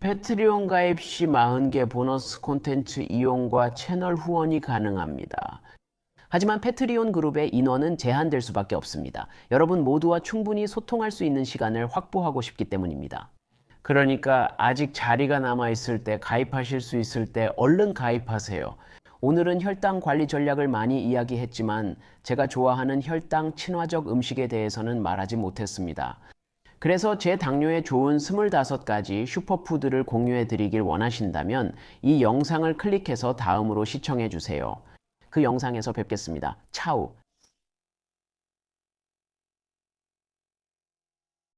패트리온 가입 시 40개 보너스 콘텐츠 이용과 채널 후원이 가능합니다. 하지만 패트리온 그룹의 인원은 제한될 수밖에 없습니다. 여러분 모두와 충분히 소통할 수 있는 시간을 확보하고 싶기 때문입니다. 그러니까 아직 자리가 남아있을 때 가입하실 수 있을 때 얼른 가입하세요. 오늘은 혈당 관리 전략을 많이 이야기했지만 제가 좋아하는 혈당 친화적 음식에 대해서는 말하지 못했습니다. 그래서 제 당뇨에 좋은 25가지 슈퍼푸드를 공유해 드리길 원하신다면 이 영상을 클릭해서 다음으로 시청해 주세요. 그 영상에서 뵙겠습니다. 차우.